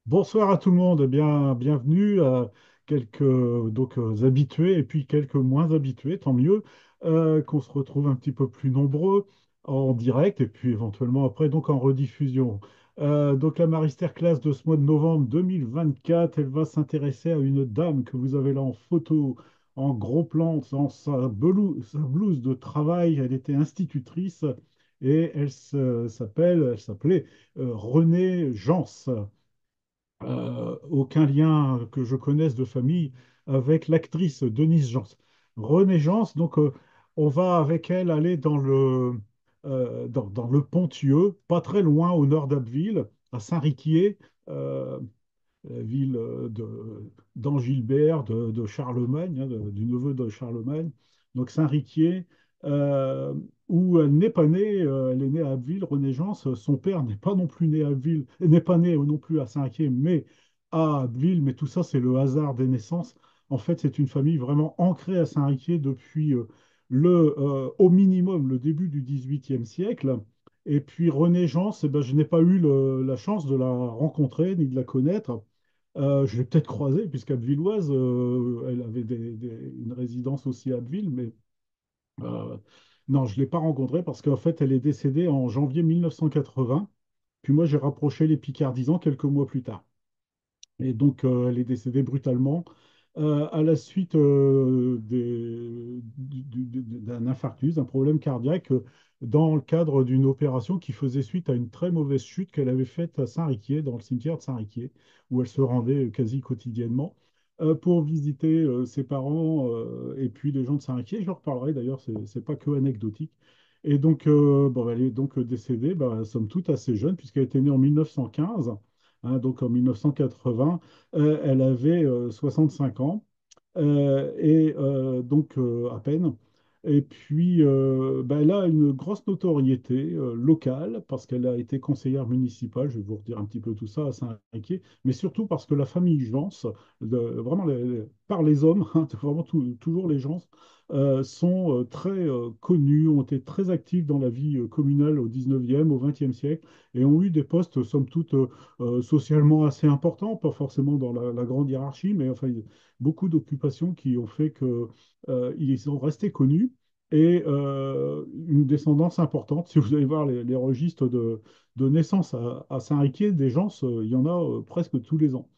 Bonsoir à tout le monde, bienvenue à quelques habitués et puis quelques moins habitués, tant mieux qu'on se retrouve un petit peu plus nombreux en direct et puis éventuellement après donc en rediffusion. La Masterclass de ce mois de novembre 2024, elle va s'intéresser à une dame que vous avez là en photo, en gros plan, dans sa blouse de travail. Elle était institutrice et elle s'appelait Renée Jans. Aucun lien que je connaisse de famille avec l'actrice Denise Jans. Renée Jans, on va avec elle aller dans le Ponthieu, pas très loin au nord d'Abbeville, à Saint-Riquier, euh, la ville d'Angilbert, de Charlemagne, hein, du neveu de Charlemagne. Donc Saint-Riquier, euh, où elle n'est pas née, elle est née à Abbeville, Renée Jans. Son père n'est pas non plus né à Abbeville, n'est pas né non plus à Saint-Riquier, mais à Abbeville. Mais tout ça, c'est le hasard des naissances. En fait, c'est une famille vraiment ancrée à Saint-Riquier depuis au minimum le début du XVIIIe siècle. Et puis Renée Jans, eh ben, je n'ai pas eu la chance de la rencontrer ni de la connaître. Je l'ai peut-être croisée, puisqu'Abbvilloise, elle avait une résidence aussi à Abbeville, mais euh, non, je ne l'ai pas rencontrée parce qu'en fait, elle est décédée en janvier 1980. Puis moi, j'ai rapproché les Picardisans quelques mois plus tard. Et donc, elle est décédée brutalement à la suite d'un infarctus, d'un problème cardiaque, dans le cadre d'une opération qui faisait suite à une très mauvaise chute qu'elle avait faite à Saint-Riquier, dans le cimetière de Saint-Riquier, où elle se rendait quasi quotidiennement pour visiter ses parents et puis les gens de Saint-Riquier. Je leur parlerai d'ailleurs, c'est pas que anecdotique. Et donc, bon, elle est donc décédée, bah, somme toute assez jeune, puisqu'elle était née en 1915. Hein, donc en 1980, elle avait 65 ans à peine. Et puis, elle a une grosse notoriété locale parce qu'elle a été conseillère municipale, je vais vous redire un petit peu tout ça à Saint-Riquier, mais surtout parce que la famille Jans, vraiment par les hommes, hein, vraiment toujours les Jans, sont très connus, ont été très actifs dans la vie communale au 19e, au 20e siècle, et ont eu des postes, somme toute, socialement assez importants, pas forcément dans la grande hiérarchie, mais enfin, beaucoup d'occupations qui ont fait que ils sont restés connus et une descendance importante. Si vous allez voir les registres de naissance à Saint-Riquier, des gens, il y en a presque tous les ans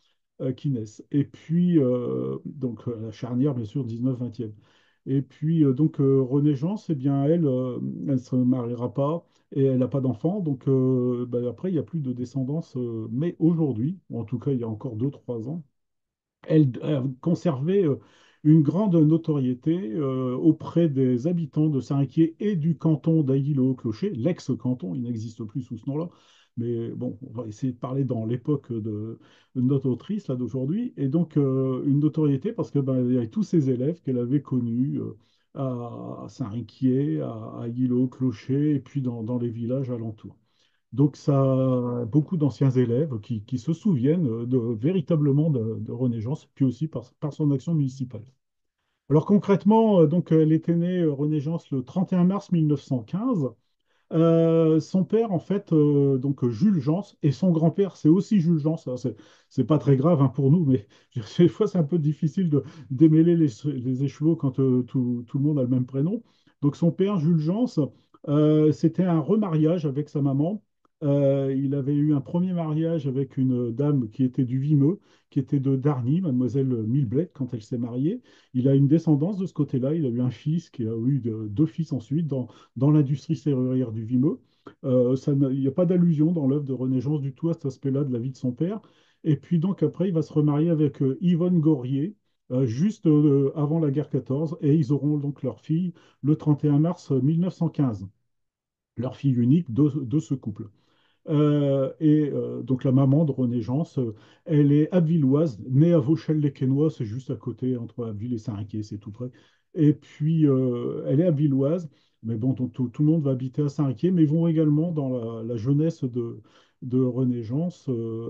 qui naissent. Et puis, la charnière, bien sûr, 19-20e. Et puis, Renée Jean, c'est bien elle, elle ne se mariera pas et elle n'a pas d'enfant. Donc, après, il n'y a plus de descendance. Mais aujourd'hui, ou en tout cas, il y a encore 2 3 ans, elle a conservé une grande notoriété auprès des habitants de Saint-Riquier et du canton d'Ailly-le-Haut-Clocher, l'ex-canton, il n'existe plus sous ce nom-là. Mais bon, on va essayer de parler dans l'époque de notre autrice là d'aujourd'hui. Et donc, une notoriété parce que il y avait tous ces élèves qu'elle avait connus à Saint-Riquier, à Ailly-le-Haut-Clocher et puis dans les villages alentours. Donc, ça a beaucoup d'anciens élèves qui se souviennent véritablement de René Jans, puis aussi par son action municipale. Alors concrètement, elle était née, René Jans, le 31 mars 1915. Son père, en fait, Jules Jans, et son grand-père, c'est aussi Jules Jans. Alors, c'est pas très grave hein, pour nous, mais des fois, c'est un peu difficile de démêler les écheveaux quand tout le monde a le même prénom. Donc, son père, Jules Jans, c'était un remariage avec sa maman. Il avait eu un premier mariage avec une dame qui était du Vimeux, qui était de Dargny, mademoiselle Milblet, quand elle s'est mariée. Il a une descendance de ce côté-là. Il a eu un fils qui a eu deux fils ensuite dans l'industrie serrurière du Vimeux. Il n'y a pas d'allusion dans l'œuvre de René Jans du tout à cet aspect-là de la vie de son père. Et puis donc après, il va se remarier avec Yvonne Gorier, juste avant la guerre 14, et ils auront donc leur fille le 31 mars 1915, leur fille unique de ce couple. Donc la maman de René Jans, elle est abbvilloise, née à Vauchelles-les-Quesnois, c'est juste à côté, entre Abbeville et Saint-Riquier, c'est tout près. Et puis elle est abbvilloise, mais bon, donc, tout le monde va habiter à Saint-Riquier, mais ils vont également, dans la jeunesse de René Jans,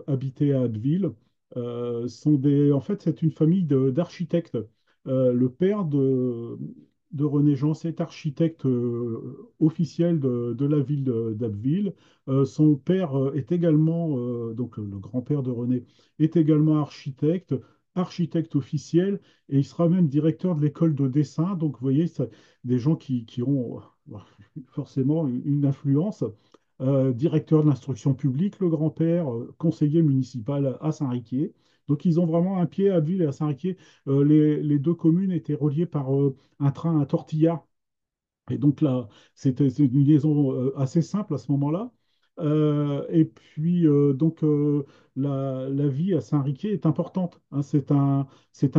habiter à Abbeville. En fait, c'est une famille d'architectes. Le père René Jean, c'est architecte officiel de la ville d'Abbeville. Son père est également, donc le grand-père de René, est également architecte, architecte officiel, et il sera même directeur de l'école de dessin. Donc, vous voyez, des gens qui ont forcément une influence. Directeur de l'instruction publique, le grand-père, conseiller municipal à Saint-Riquier. Donc, ils ont vraiment un pied à Abbeville et à Saint-Riquier. Les deux communes étaient reliées par un train à tortilla. Et donc là, c'est une liaison assez simple à ce moment-là. Et puis, la vie à Saint-Riquier est importante, hein. C'est un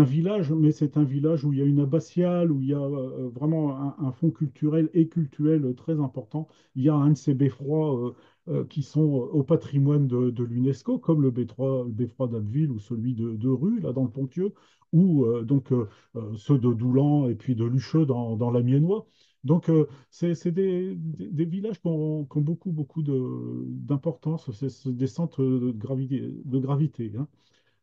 village, mais c'est un village où il y a une abbatiale, où il y a vraiment un fond culturel et cultuel très important. Il y a un de ces beffrois qui sont au patrimoine de l'UNESCO, comme le beffroi d'Abbeville ou celui de Rue, là dans le Ponthieu, ou ceux de Doulan et puis de Lucheux dans l'Amiénois. Donc, c'est des villages qui ont beaucoup, beaucoup d'importance. C'est des centres de gravité, hein.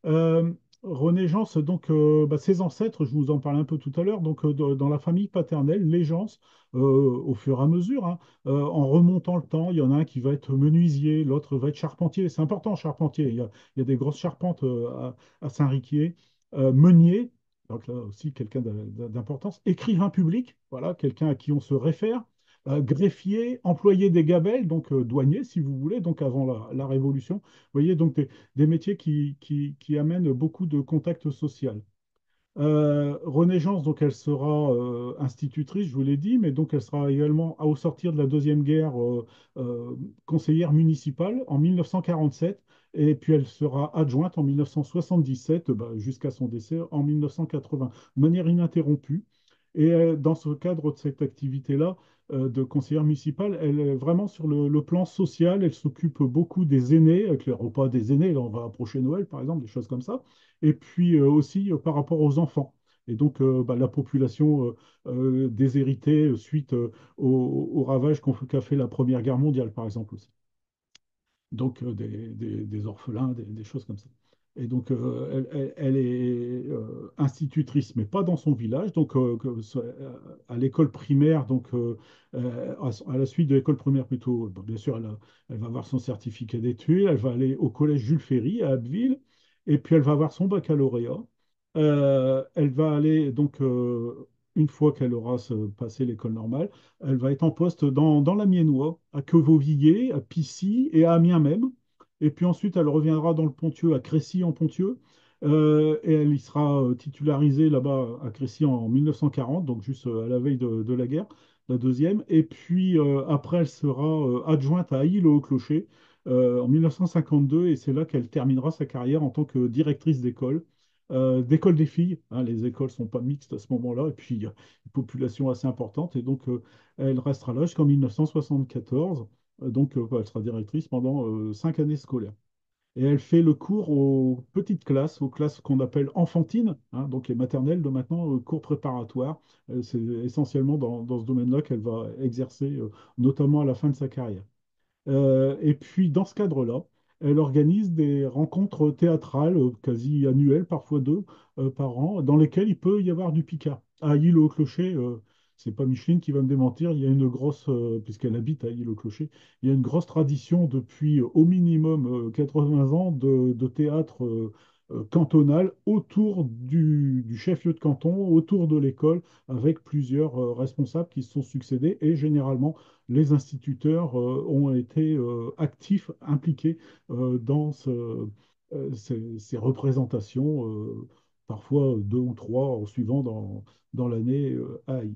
Euh, René Gence, donc, ses ancêtres, je vous en parlais un peu tout à l'heure, donc dans la famille paternelle, les Gence, au fur et à mesure, hein, en remontant le temps, il y en a un qui va être menuisier, l'autre va être charpentier. C'est important, charpentier. Il y a des grosses charpentes à Saint-Riquier. Meunier, donc là aussi quelqu'un d'importance. Écrivain public, voilà, quelqu'un à qui on se réfère. Greffier, employé des gabelles, donc douanier, si vous voulez, donc avant la Révolution. Vous voyez, donc des métiers qui amènent beaucoup de contacts social. Renaissance, donc elle sera institutrice, je vous l'ai dit, mais donc elle sera également, au sortir de la Deuxième Guerre, conseillère municipale en 1947, et puis elle sera adjointe en 1977, jusqu'à son décès en 1980, de manière ininterrompue. Et dans ce cadre de cette activité-là, de conseillère municipale, elle est vraiment sur le plan social, elle s'occupe beaucoup des aînés, avec les repas des aînés, là on va approcher Noël par exemple, des choses comme ça, et puis aussi par rapport aux enfants. Et donc la population déshéritée suite au ravage qu'a fait la Première Guerre mondiale, par exemple aussi. Donc des orphelins, des choses comme ça. Et donc elle est institutrice, mais pas dans son village, donc à l'école primaire, donc à la suite de l'école primaire plutôt, bon, bien sûr, elle va avoir son certificat d'études, elle va aller au collège Jules Ferry à Abbeville, et puis elle va avoir son baccalauréat. Elle va aller donc une fois qu'elle aura passé l'école normale, elle va être en poste dans l'Amiénois, à Quevauvillers, à Pissy et à Amiens même. Et puis ensuite, elle reviendra dans le Ponthieu, à Crécy en Ponthieu. Et elle y sera titularisée là-bas à Crécy en 1940, donc juste à la veille de la guerre, la deuxième. Et puis après, elle sera adjointe à Ailly-le-Haut-Clocher en 1952. Et c'est là qu'elle terminera sa carrière en tant que directrice d'école des filles, hein. Les écoles sont pas mixtes à ce moment-là. Et puis, il y a une population assez importante. Et donc, elle restera là jusqu'en 1974. Donc, elle sera directrice pendant 5 années scolaires. Et elle fait le cours aux petites classes, aux classes qu'on appelle enfantines, hein, donc les maternelles de maintenant, cours préparatoires. C'est essentiellement dans ce domaine-là qu'elle va exercer, notamment à la fin de sa carrière. Et puis, dans ce cadre-là, elle organise des rencontres théâtrales quasi annuelles, parfois deux par an, dans lesquelles il peut y avoir du Picard. À Île-au-Clocher, c'est pas Micheline qui va me démentir, il y a une grosse, puisqu'elle habite à Île-au-Clocher, il y a une grosse tradition depuis au minimum 80 ans de théâtre cantonal autour du chef-lieu de canton, autour de l'école, avec plusieurs responsables qui se sont succédés et généralement les instituteurs ont été actifs, impliqués dans ces représentations, parfois deux ou trois en suivant dans l'année à Haï.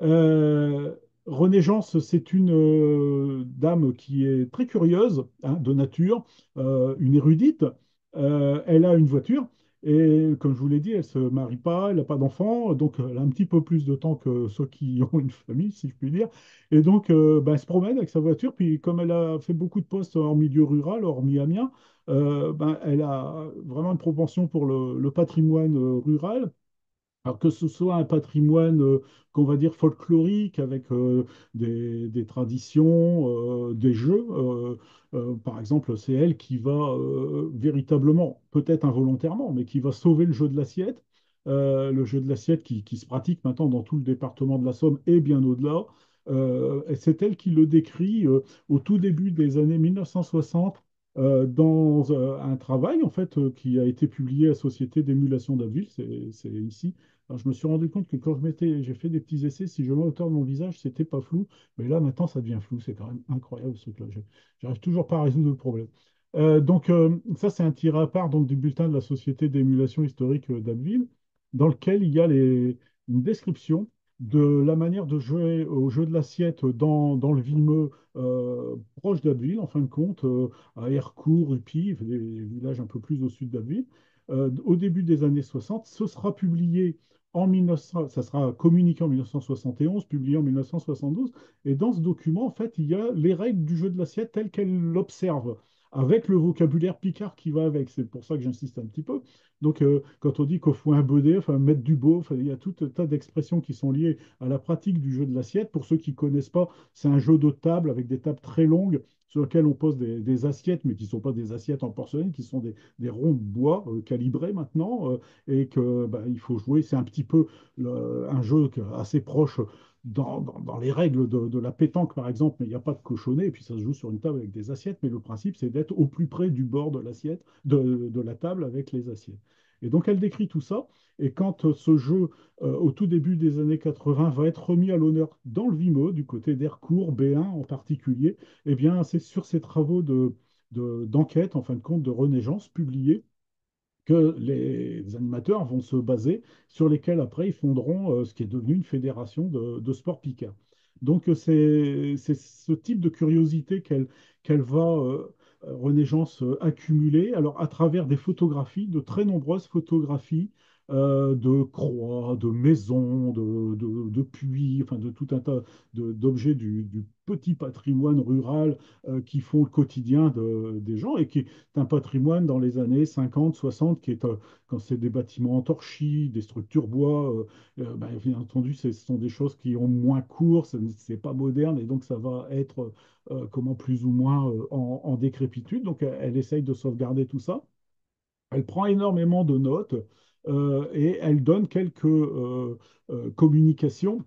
Euh, Renée Gence, c'est une dame qui est très curieuse, hein, de nature, une érudite. Elle a une voiture et, comme je vous l'ai dit, elle ne se marie pas, elle n'a pas d'enfant, donc elle a un petit peu plus de temps que ceux qui ont une famille, si je puis dire. Et donc, elle se promène avec sa voiture. Puis, comme elle a fait beaucoup de postes en milieu rural, hormis Amiens, elle a vraiment une propension pour le patrimoine rural. Alors que ce soit un patrimoine qu'on va dire folklorique avec des traditions, des jeux, par exemple, c'est elle qui va véritablement, peut-être involontairement, mais qui va sauver le jeu de l'assiette. le jeu de l'assiette qui se pratique maintenant dans tout le département de la Somme et bien au-delà. Et c'est elle qui le décrit au tout début des années 1960 dans un travail en fait qui a été publié à Société d'émulation d'Abbeville, c'est ici. Alors, je me suis rendu compte que quand j'ai fait des petits essais, si je mets hauteur de mon visage, c'était pas flou, mais là maintenant ça devient flou, c'est quand même incroyable ce truc-là. J'arrive toujours pas à résoudre le problème. Ça c'est un tiré à part donc du bulletin de la Société d'émulation historique d'Abbeville, dans lequel il y a une description de la manière de jouer au jeu de l'assiette dans le Vimeux proche d'Abbeville, en fin de compte, à Hercourt, Upie, des villages un peu plus au sud d'Abbeville, au début des années 60. Ce sera publié en 1900, ça sera communiqué en 1971, publié en 1972. Et dans ce document, en fait, il y a les règles du jeu de l'assiette telles qu'elles l'observent, avec le vocabulaire picard qui va avec. C'est pour ça que j'insiste un petit peu. Donc, quand on dit qu'au foin baudet, enfin, mettre du beau, enfin, il y a tout un tas d'expressions qui sont liées à la pratique du jeu de l'assiette. Pour ceux qui ne connaissent pas, c'est un jeu de table avec des tables très longues sur lesquelles on pose des assiettes, mais qui ne sont pas des assiettes en porcelaine, qui sont des ronds de bois calibrés maintenant, et que bah, il faut jouer. C'est un petit peu un jeu assez proche dans les règles de la pétanque, par exemple, mais il n'y a pas de cochonnet, et puis ça se joue sur une table avec des assiettes, mais le principe, c'est d'être au plus près du bord de l'assiette, de la table avec les assiettes. Et donc, elle décrit tout ça, et quand ce jeu, au tout début des années 80, va être remis à l'honneur dans le Vimeux, du côté d'Hercourt, B1 en particulier, eh bien, c'est sur ces travaux d'enquête, en fin de compte, de René Jans, publiés, que les animateurs vont se baser, sur lesquels après ils fonderont ce qui est devenu une fédération de sport Picard. Donc c'est ce type de curiosité qu'elle va, Renaissance, accumuler, alors à travers des photographies, de très nombreuses photographies de croix, de maisons, de puits, enfin de tout un tas d'objets du petit patrimoine rural qui font le quotidien des gens et qui est un patrimoine dans les années 50, 60, qui est, quand c'est des bâtiments en torchis, des structures bois, ben, bien entendu, ce sont des choses qui ont moins cours, c'est pas moderne, et donc ça va être comment plus ou moins en décrépitude. Donc elle essaye de sauvegarder tout ça. Elle prend énormément de notes et elle donne quelques communications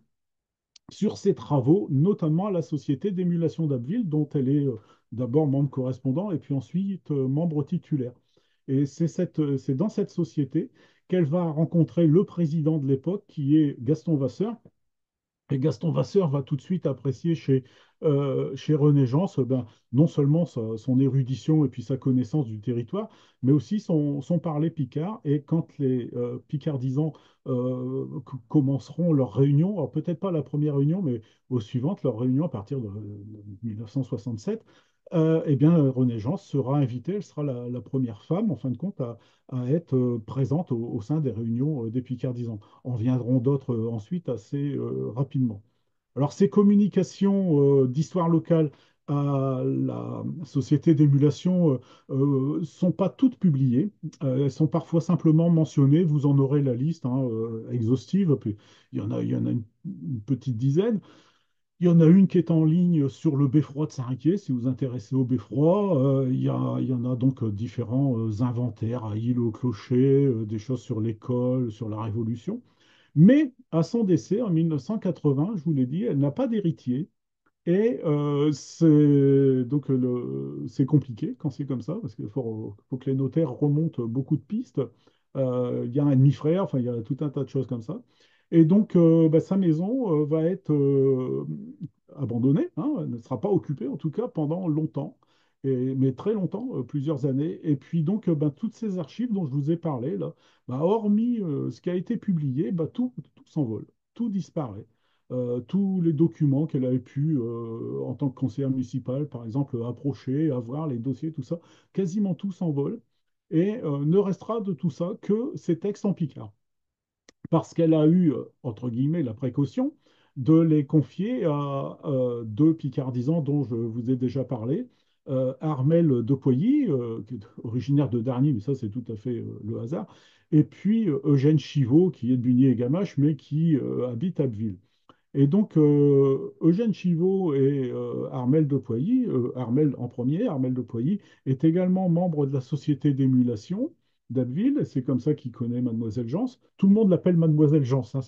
sur ses travaux, notamment à la Société d'émulation d'Abbeville, dont elle est d'abord membre correspondant et puis ensuite membre titulaire. Et c'est dans cette société qu'elle va rencontrer le président de l'époque, qui est Gaston Vasseur, et Gaston Vasseur va tout de suite apprécier chez René Jans ben, non seulement son érudition et puis sa connaissance du territoire, mais aussi son parler picard. Et quand les picardisans commenceront leur réunion, alors peut-être pas la première réunion, mais aux suivantes, leur réunion à partir de 1967, eh bien, René Jans sera invitée, elle sera la première femme, en fin de compte, à être présente au sein des réunions des picardisans. En viendront d'autres ensuite assez rapidement. Alors, ces communications d'histoire locale à la société d'émulation sont pas toutes publiées. Elles sont parfois simplement mentionnées. Vous en aurez la liste hein, exhaustive. Puis, il y en a une petite dizaine. Il y en a une qui est en ligne sur le beffroi de Saint-Riquier, si vous vous intéressez au beffroi. Il y en a donc différents inventaires à île au clocher, des choses sur l'école, sur la Révolution. Mais à son décès en 1980, je vous l'ai dit, elle n'a pas d'héritier. Et c'est compliqué quand c'est comme ça, parce qu'il faut que les notaires remontent beaucoup de pistes. Il y a un demi-frère, enfin, il y a tout un tas de choses comme ça. Et donc, bah, sa maison va être abandonnée, hein, elle ne sera pas occupée, en tout cas, pendant longtemps, mais très longtemps, plusieurs années. Et puis, donc, bah, toutes ces archives dont je vous ai parlé, là, bah, hormis ce qui a été publié, bah, tout s'envole, tout disparaît tous les documents qu'elle avait pu, en tant que conseillère municipale, par exemple, approcher, avoir, les dossiers, tout ça, quasiment tout s'envole. Et ne restera de tout ça que ces textes en picard. Parce qu'elle a eu, entre guillemets, la précaution de les confier à deux picardisans dont je vous ai déjà parlé. Armel de Poilly, qui est originaire de Dargny, mais ça c'est tout à fait le hasard, et puis Eugène Chivot, qui est de Bugny-et-Gamache, mais qui habite Abbeville. Et donc, Eugène Chivot et Armel de Poilly, Armel en premier, Armel de Poilly, est également membre de la société d'émulation. d'Abbeville, et c'est comme ça qu'il connaît Mademoiselle Jans. Tout le monde l'appelle Mademoiselle Jans, hein,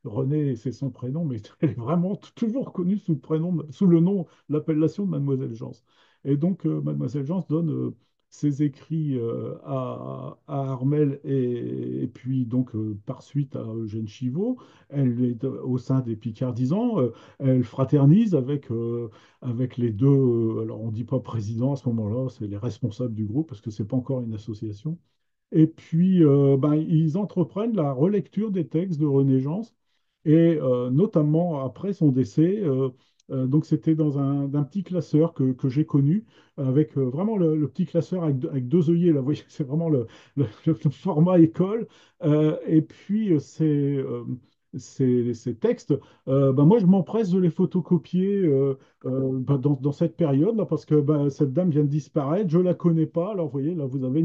René, c'est son prénom, mais elle est vraiment toujours connue sous le prénom, sous le nom, l'appellation de Mademoiselle Jans. Et donc, Mademoiselle Jans donne ses écrits à Armel et puis donc par suite à Eugène Chivot. Elle est au sein des Picardisans. Elle fraternise avec les deux. Alors, on ne dit pas président à ce moment-là, c'est les responsables du groupe parce que c'est pas encore une association. Et puis, ben, ils entreprennent la relecture des textes de René Jans, et notamment après son décès. Donc, c'était dans un petit classeur que j'ai connu, avec vraiment le petit classeur avec deux œillets. Là, vous voyez, c'est vraiment le format école. Et puis, ces textes, ben, moi, je m'empresse de les photocopier ben, dans cette période-là, parce que ben, cette dame vient de disparaître. Je ne la connais pas. Alors, vous voyez, là, vous avez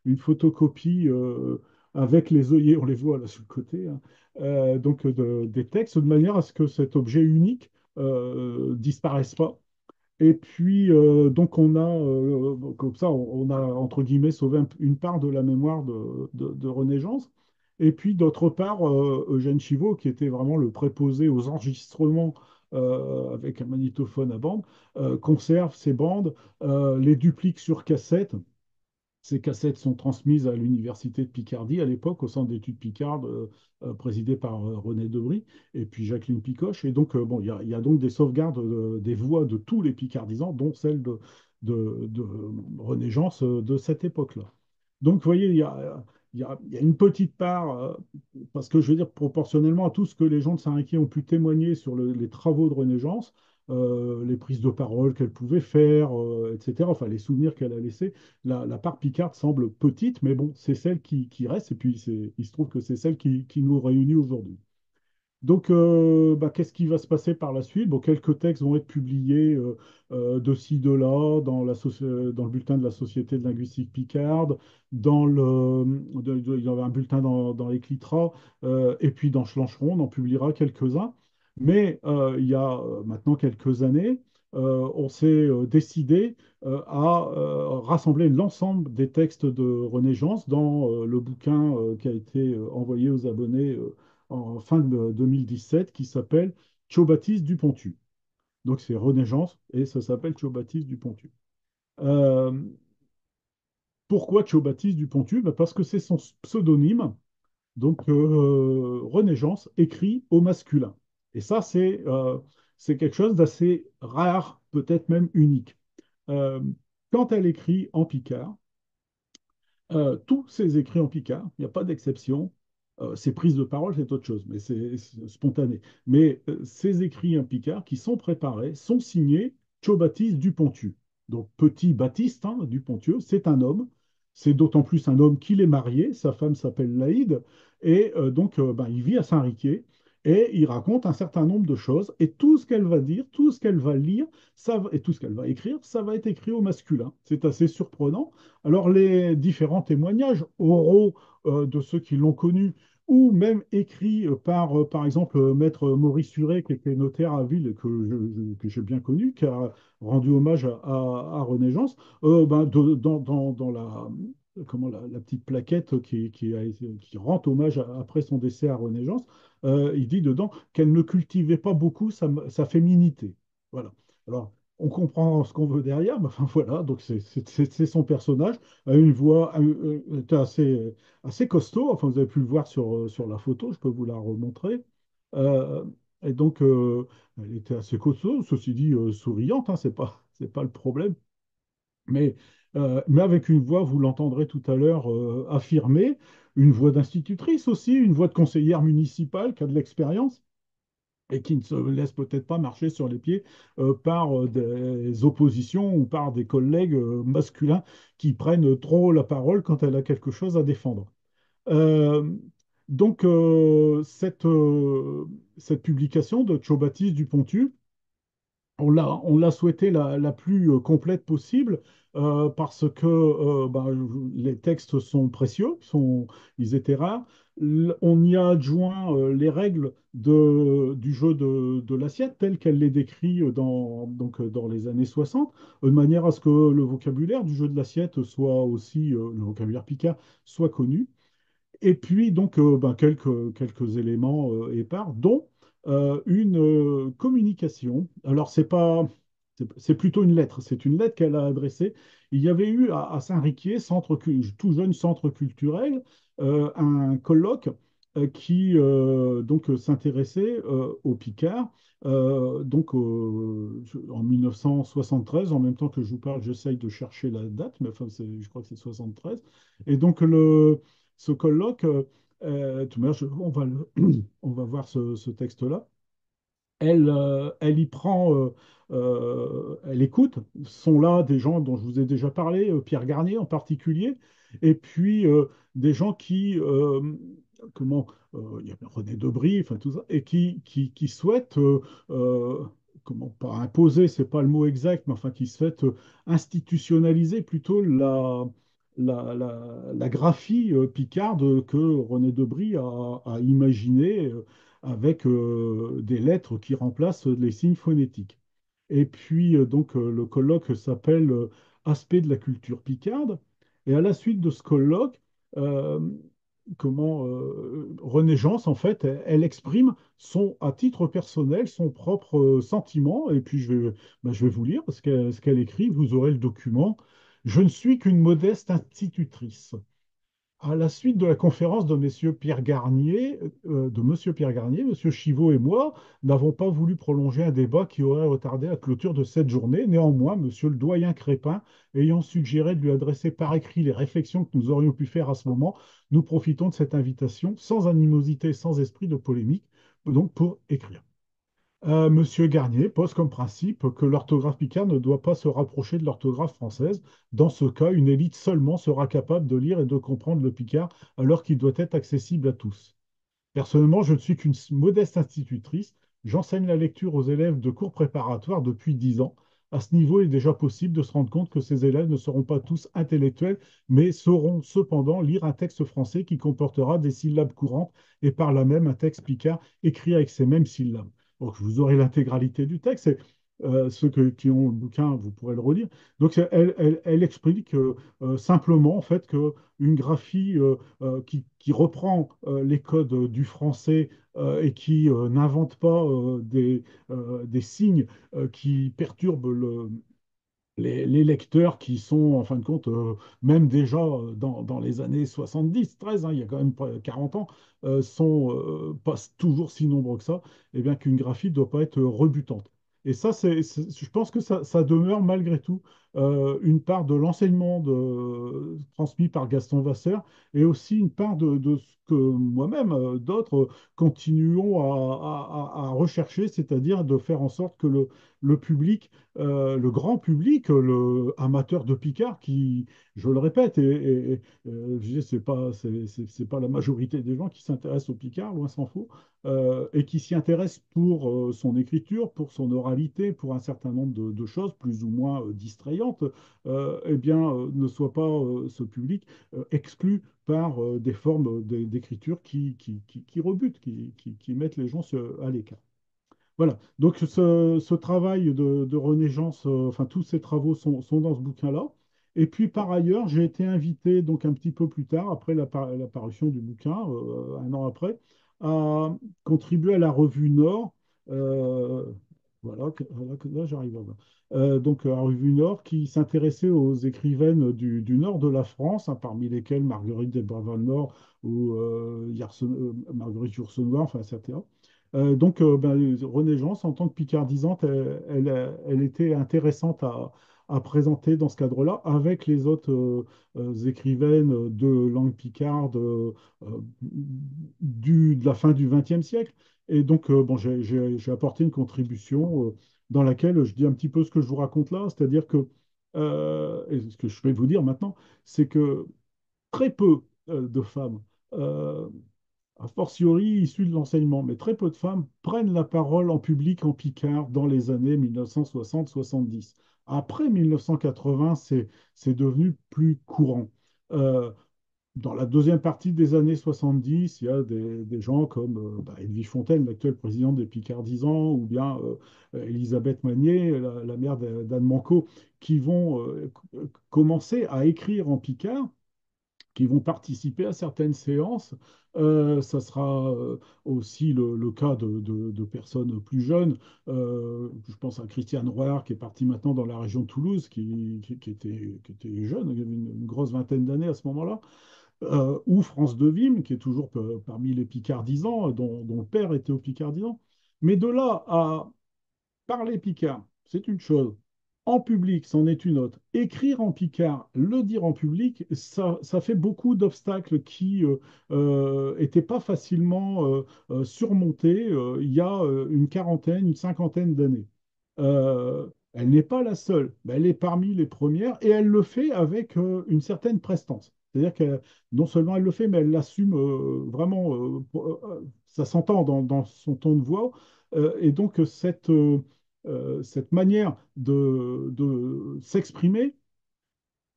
une photocopie avec les œillets, on les voit là sur le côté, hein, donc des textes, de manière à ce que cet objet unique disparaisse pas. Et puis, donc, on a, comme ça, on a, entre guillemets, sauvé une part de la mémoire de René Jans. Et puis, d'autre part, Eugène Chivot, qui était vraiment le préposé aux enregistrements avec un magnétophone à bande, conserve ces bandes, les duplique sur cassette. Ces cassettes sont transmises à l'Université de Picardie à l'époque, au centre d'études Picard, présidé par René Debry et puis Jacqueline Picoche. Et donc, bon, il y a donc des sauvegardes des voix de tous les Picardisans, dont celle de René Jans de cette époque-là. Donc, vous voyez, il y a une petite part, parce que je veux dire, proportionnellement à tout ce que les gens de Saint-Riquier ont pu témoigner sur les travaux de René Jans, les prises de parole qu'elle pouvait faire, etc., enfin, les souvenirs qu'elle a laissés, la part Picard semble petite, mais bon, c'est celle qui reste, et puis il se trouve que c'est celle qui nous réunit aujourd'hui. Donc, bah, qu'est-ce qui va se passer par la suite? Bon, quelques textes vont être publiés de ci, de là, dans le bulletin de la Société de linguistique picarde, il y aura un bulletin dans les Clitras, et puis dans Schlancheron, on en publiera quelques-uns. Mais il y a maintenant quelques années, on s'est décidé à rassembler l'ensemble des textes de René Jans dans le bouquin qui a été envoyé aux abonnés en fin de 2017, qui s'appelle Thiaut-Baptiste Dupontu. Donc c'est René Jans et ça s'appelle Thiaut-Baptiste Dupontu. Euh, Pourquoi Thiaut-Baptiste Dupontu? Ben, parce que c'est son pseudonyme. Donc René Jans écrit au masculin. Et ça, c'est quelque chose d'assez rare, peut-être même unique. Euh, Quand elle écrit en picard, tous ses écrits en picard, il n'y a pas d'exception. Ses prises de parole, c'est autre chose, mais c'est spontané. Mais ses écrits en picard qui sont préparés sont signés Thiaut-Baptiste Dupontieu. Donc, petit Baptiste, hein, Dupontieu, c'est un homme. C'est d'autant plus un homme qu'il est marié. Sa femme s'appelle Laïde. Et donc, ben, il vit à Saint-Riquier. Et il raconte un certain nombre de choses. Et tout ce qu'elle va dire, tout ce qu'elle va lire, et tout ce qu'elle va écrire, ça va être écrit au masculin. C'est assez surprenant. Alors, les différents témoignages oraux de ceux qui l'ont connu, ou même écrits par exemple, Maître Maurice Huret, qui était notaire à Ville, que j'ai bien connu, qui a rendu hommage à René Jans, ben, dans la petite plaquette qui rend hommage après son décès à René Jans, il dit dedans qu'elle ne cultivait pas beaucoup sa féminité. Voilà. Alors, on comprend ce qu'on veut derrière, mais enfin voilà, donc c'est son personnage, a une voix était assez costaud, enfin vous avez pu le voir sur la photo, je peux vous la remontrer. Euh, et donc elle était assez costaud, ceci dit souriante, hein, c'est pas le problème, mais avec une voix, vous l'entendrez tout à l'heure, affirmée, une voix d'institutrice aussi, une voix de conseillère municipale qui a de l'expérience et qui ne se laisse peut-être pas marcher sur les pieds par des oppositions ou par des collègues masculins qui prennent trop la parole quand elle a quelque chose à défendre. Euh, donc, cette publication de Thiaut-Baptiste Dupontu on l'a souhaité la plus complète possible parce que bah, les textes sont précieux, ils étaient rares. On y a adjoint les règles du jeu de l'assiette telles qu'elle les décrit dans les années 60, de manière à ce que le vocabulaire du jeu de l'assiette soit aussi, le vocabulaire picard, soit connu. Et puis, donc, ben, quelques éléments épars, dont une communication. Alors, c'est plutôt une lettre. C'est une lettre qu'elle a adressée. Il y avait eu à Saint-Riquier, tout jeune centre culturel, un colloque qui donc s'intéressait au Picard. En 1973, en même temps que je vous parle, j'essaye de chercher la date, mais enfin, je crois que c'est 73. Et donc, ce colloque, de toute manière, on va voir ce texte-là. Elle y prend, elle écoute. Sont là des gens dont je vous ai déjà parlé, Pierre Garnier en particulier, et puis des gens comment, il y a René Debris, enfin tout ça, et qui souhaitent, comment, pas imposer, c'est pas le mot exact, mais enfin qui souhaitent institutionnaliser plutôt la graphie picarde que René Debris a imaginée avec des lettres qui remplacent les signes phonétiques. Et puis, le colloque s'appelle Aspect de la culture picarde. Et à la suite de ce colloque, euh, René Jans, en fait, elle exprime à titre personnel son propre sentiment. Et puis, je vais vous lire ce qu'elle écrit. Vous aurez le document. Je ne suis qu'une modeste institutrice. À la suite de la conférence de Monsieur Pierre Garnier, Monsieur Chivot et moi n'avons pas voulu prolonger un débat qui aurait retardé la clôture de cette journée. Néanmoins, Monsieur le doyen Crépin, ayant suggéré de lui adresser par écrit les réflexions que nous aurions pu faire à ce moment, nous profitons de cette invitation, sans animosité, sans esprit de polémique, donc pour écrire. Monsieur Garnier pose comme principe que l'orthographe picard ne doit pas se rapprocher de l'orthographe française. Dans ce cas, une élite seulement sera capable de lire et de comprendre le picard alors qu'il doit être accessible à tous. Personnellement, je ne suis qu'une modeste institutrice. J'enseigne la lecture aux élèves de cours préparatoires depuis 10 ans. À ce niveau, il est déjà possible de se rendre compte que ces élèves ne seront pas tous intellectuels, mais sauront cependant lire un texte français qui comportera des syllabes courantes et par là même un texte picard écrit avec ces mêmes syllabes. Donc, vous aurez l'intégralité du texte. Et, qui ont le bouquin, vous pourrez le relire. Donc, elle explique simplement en fait qu'une graphie qui reprend les codes du français et qui n'invente pas des signes qui perturbent les lecteurs qui sont, en fin de compte, même déjà dans les années 70, 13, hein, il y a quand même pas 40 ans, sont pas toujours si nombreux que ça, et bien qu'une graphie ne doit pas être rebutante. Et ça, je pense que ça demeure malgré tout une part de l'enseignement transmis par Gaston Vasseur et aussi une part de ce que moi-même, d'autres, continuons à rechercher, c'est-à-dire de faire en sorte que le public le grand public, le amateur de Picard, qui, je le répète, je dis, c'est pas la majorité des gens qui s'intéressent au Picard, loin s'en faut, et qui s'y intéressent pour son écriture, pour son oralité, pour un certain nombre de choses plus ou moins distrayantes, eh bien, ne soit pas ce public exclu par des formes d'écriture qui rebutent, qui mettent les gens à l'écart. Voilà, donc ce travail de René Jans, enfin tous ces travaux sont dans ce bouquin-là. Et puis par ailleurs, j'ai été invité donc un petit peu plus tard, après la parution du bouquin, un an après, à contribuer à la revue Nord. euh, là, j'arrive à voir. Donc à la revue Nord qui s'intéressait aux écrivaines du nord de la France, hein, parmi lesquelles Marguerite de Nord ou Marguerite Yourcenar, enfin, etc. Renée Jans, en tant que picardisante, elle était intéressante à présenter dans ce cadre-là avec les autres écrivaines de langue picarde de la fin du XXe siècle. Et donc, j'ai apporté une contribution dans laquelle je dis un petit peu ce que je vous raconte là, c'est-à-dire que, et ce que je vais vous dire maintenant, c'est que très peu de femmes euh, a fortiori issus de l'enseignement. Mais très peu de femmes prennent la parole en public en Picard dans les années 1960-70. Après 1980, c'est devenu plus courant. Euh, Dans la deuxième partie des années 70, il y a des gens comme Edwige Fontaine, l'actuelle présidente des Picardisans, ou bien Elisabeth Magnier, la mère d'Anne Manco, qui vont commencer à écrire en picard, qui vont participer à certaines séances. Ça sera aussi le cas de personnes plus jeunes. Je pense à Christiane Royer, qui est partie maintenant dans la région de Toulouse, qui était jeune, il avait une grosse vingtaine d'années à ce moment-là, ou France Devim, qui est toujours parmi les Picardisans, dont le père était au Picardisan. Mais de là à parler picard, c'est une chose. En public, c'en est une autre. Écrire en picard, le dire en public, ça fait beaucoup d'obstacles qui n'étaient pas facilement surmontés il y a une quarantaine, une cinquantaine d'années. Elle n'est pas la seule, mais elle est parmi les premières et elle le fait avec une certaine prestance. C'est-à-dire que non seulement elle le fait, mais elle l'assume vraiment, ça s'entend dans son ton de voix. Et donc, cette manière de s'exprimer,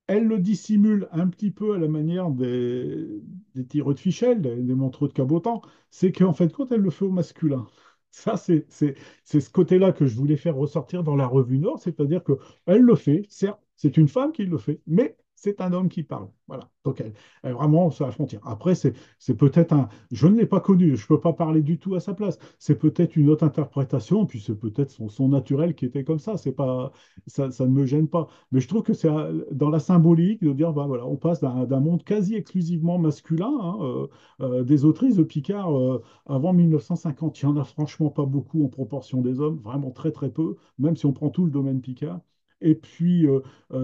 elle le dissimule un petit peu à la manière des tireux de ficelle, des montreux de cabotant. C'est qu'en fait, quand elle le fait au masculin, ça, c'est ce côté-là que je voulais faire ressortir dans la revue Nord, c'est-à-dire que elle le fait, certes, c'est une femme qui le fait, mais c'est un homme qui parle. Voilà. Donc, elle est vraiment sur la frontière. Après, c'est peut-être un. Je ne l'ai pas connu, je ne peux pas parler du tout à sa place. C'est peut-être une autre interprétation, puis c'est peut-être son naturel qui était comme ça. C'est pas, ça ne me gêne pas. Mais je trouve que c'est dans la symbolique de dire, bah, voilà, on passe d'un monde quasi exclusivement masculin, hein, des autrices de Picard avant 1950. Il n'y en a franchement pas beaucoup en proportion des hommes, vraiment très très peu, même si on prend tout le domaine Picard. Et puis,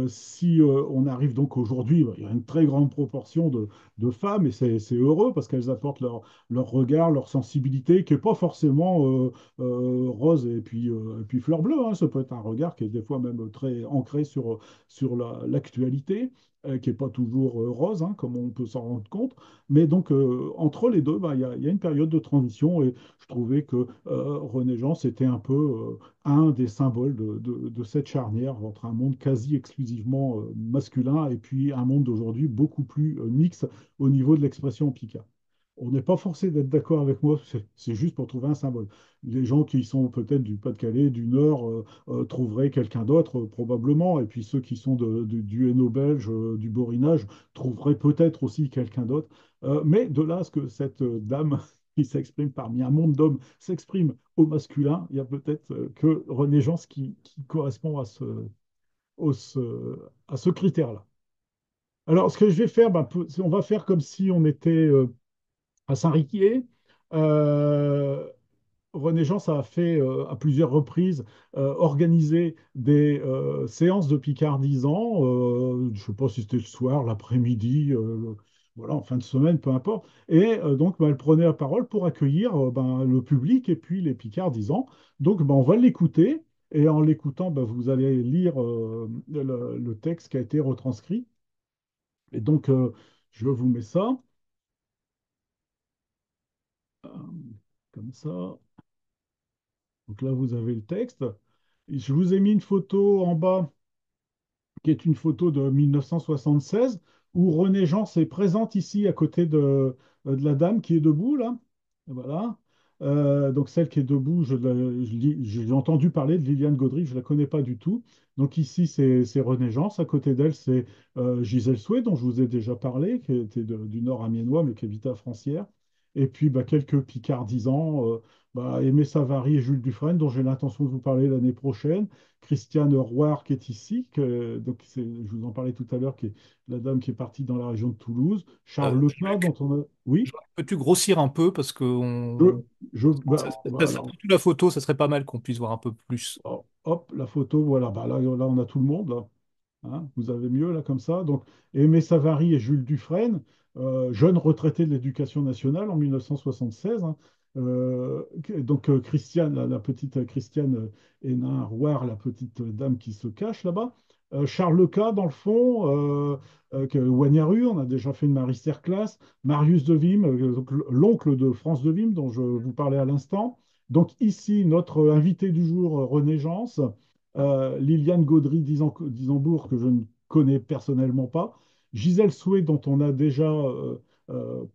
si on arrive donc aujourd'hui, il y a une très grande proportion de femmes, et c'est heureux parce qu'elles apportent leur regard, leur sensibilité, qui n'est pas forcément rose et puis fleur bleue, hein. Ça peut être un regard qui est des fois même très ancré sur l'actualité, qui n'est pas toujours rose, hein, comme on peut s'en rendre compte. Mais donc, entre les deux, bah, il y a une période de transition et je trouvais que René Jean, c'était un peu un des symboles de cette charnière entre un monde quasi exclusivement masculin et puis un monde d'aujourd'hui beaucoup plus mixte au niveau de l'expression Picard. On n'est pas forcé d'être d'accord avec moi, c'est juste pour trouver un symbole. Les gens qui sont peut-être du Pas-de-Calais, du Nord, trouveraient quelqu'un d'autre, probablement, et puis ceux qui sont du Hainaut belge, du Borinage, trouveraient peut-être aussi quelqu'un d'autre. Mais de là à ce que cette dame qui s'exprime parmi un monde d'hommes s'exprime au masculin, il y a peut-être que René Jans qui correspond à ce critère-là. Alors, ce que je vais faire, ben, on va faire comme si on était à Saint-Riquier. Euh, René Jans a fait à plusieurs reprises organiser des séances de picardisans. Je ne sais pas si c'était le soir, l'après-midi, voilà, en fin de semaine, peu importe. Et donc, ben, elle prenait la parole pour accueillir ben, le public et puis les picardisans. Donc, ben, on va l'écouter. Et en l'écoutant, ben, vous allez lire le texte qui a été retranscrit. Et donc, je vous mets ça euh, comme ça. Donc là, vous avez le texte. Et je vous ai mis une photo en bas, qui est une photo de 1976, où René Jean est présente ici à côté de la dame qui est debout, là. Voilà. Donc celle qui est debout, j'ai entendu parler de Liliane Gaudry, je ne la connais pas du tout. Donc ici, c'est René Jean. À côté d'elle, c'est Gisèle Soué, dont je vous ai déjà parlé, qui était du Nord amiénois, mais qui habitait à Francières. Et puis bah, quelques Picardisans, Aimé Savary et Jules Dufresne, dont j'ai l'intention de vous parler l'année prochaine. Christiane Roire qui est ici, donc je vous en parlais tout à l'heure, qui est la dame qui est partie dans la région de Toulouse. Charles Lecas, dont on a. Oui, Peux-tu grossir un peu parce que je, voilà. surtout la photo, ça serait pas mal qu'on puisse voir un peu plus. Oh, hop, la photo, voilà. Bah, là, on a tout le monde, là. Hein, vous avez mieux, là, comme ça. Donc, Aimé Savary et Jules Dufresne, jeunes retraités de l'Éducation nationale en 1976. Hein. Donc, Christiane, la petite Christiane Hénin-Roire, la petite dame qui se cache là-bas. Charles Leca, dans le fond, Wagneru, on a déjà fait une masterclass, Marius de Vim, donc l'oncle de France de Vim, dont je vous parlais à l'instant. Donc ici, notre invité du jour, René Jans, Liliane Gaudry d'Isambourg, que je ne connais personnellement pas, Gisèle Soué, dont on a déjà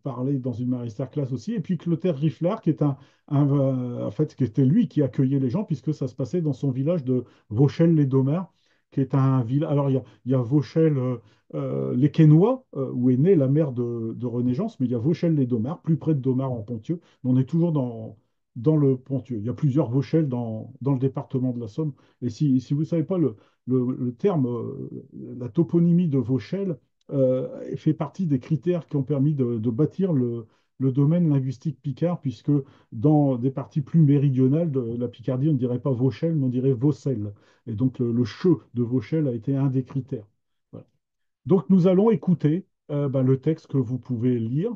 parlé dans une masterclass aussi, et puis Clotaire Rifflard, qui est en fait, qui était lui qui accueillait les gens, puisque ça se passait dans son village de Vauchelles-les-Domers, qui est un village. Alors, il y a Vauchelles, les Quesnoy, où est née la mère de René Jans, mais il y a Vauchelles-les-Domars, plus près de Domars en Ponthieu. Mais on est toujours dans le Ponthieu. Il y a plusieurs Vauchelles dans le département de la Somme. Et si vous ne savez pas le terme, la toponymie de Vauchelles fait partie des critères qui ont permis de bâtir le domaine linguistique picard, puisque dans des parties plus méridionales de la Picardie, on ne dirait pas Vauchelles, mais on dirait Vaucelles. Et donc le che de Vauchelles a été un des critères. Voilà. Donc nous allons écouter le texte que vous pouvez lire.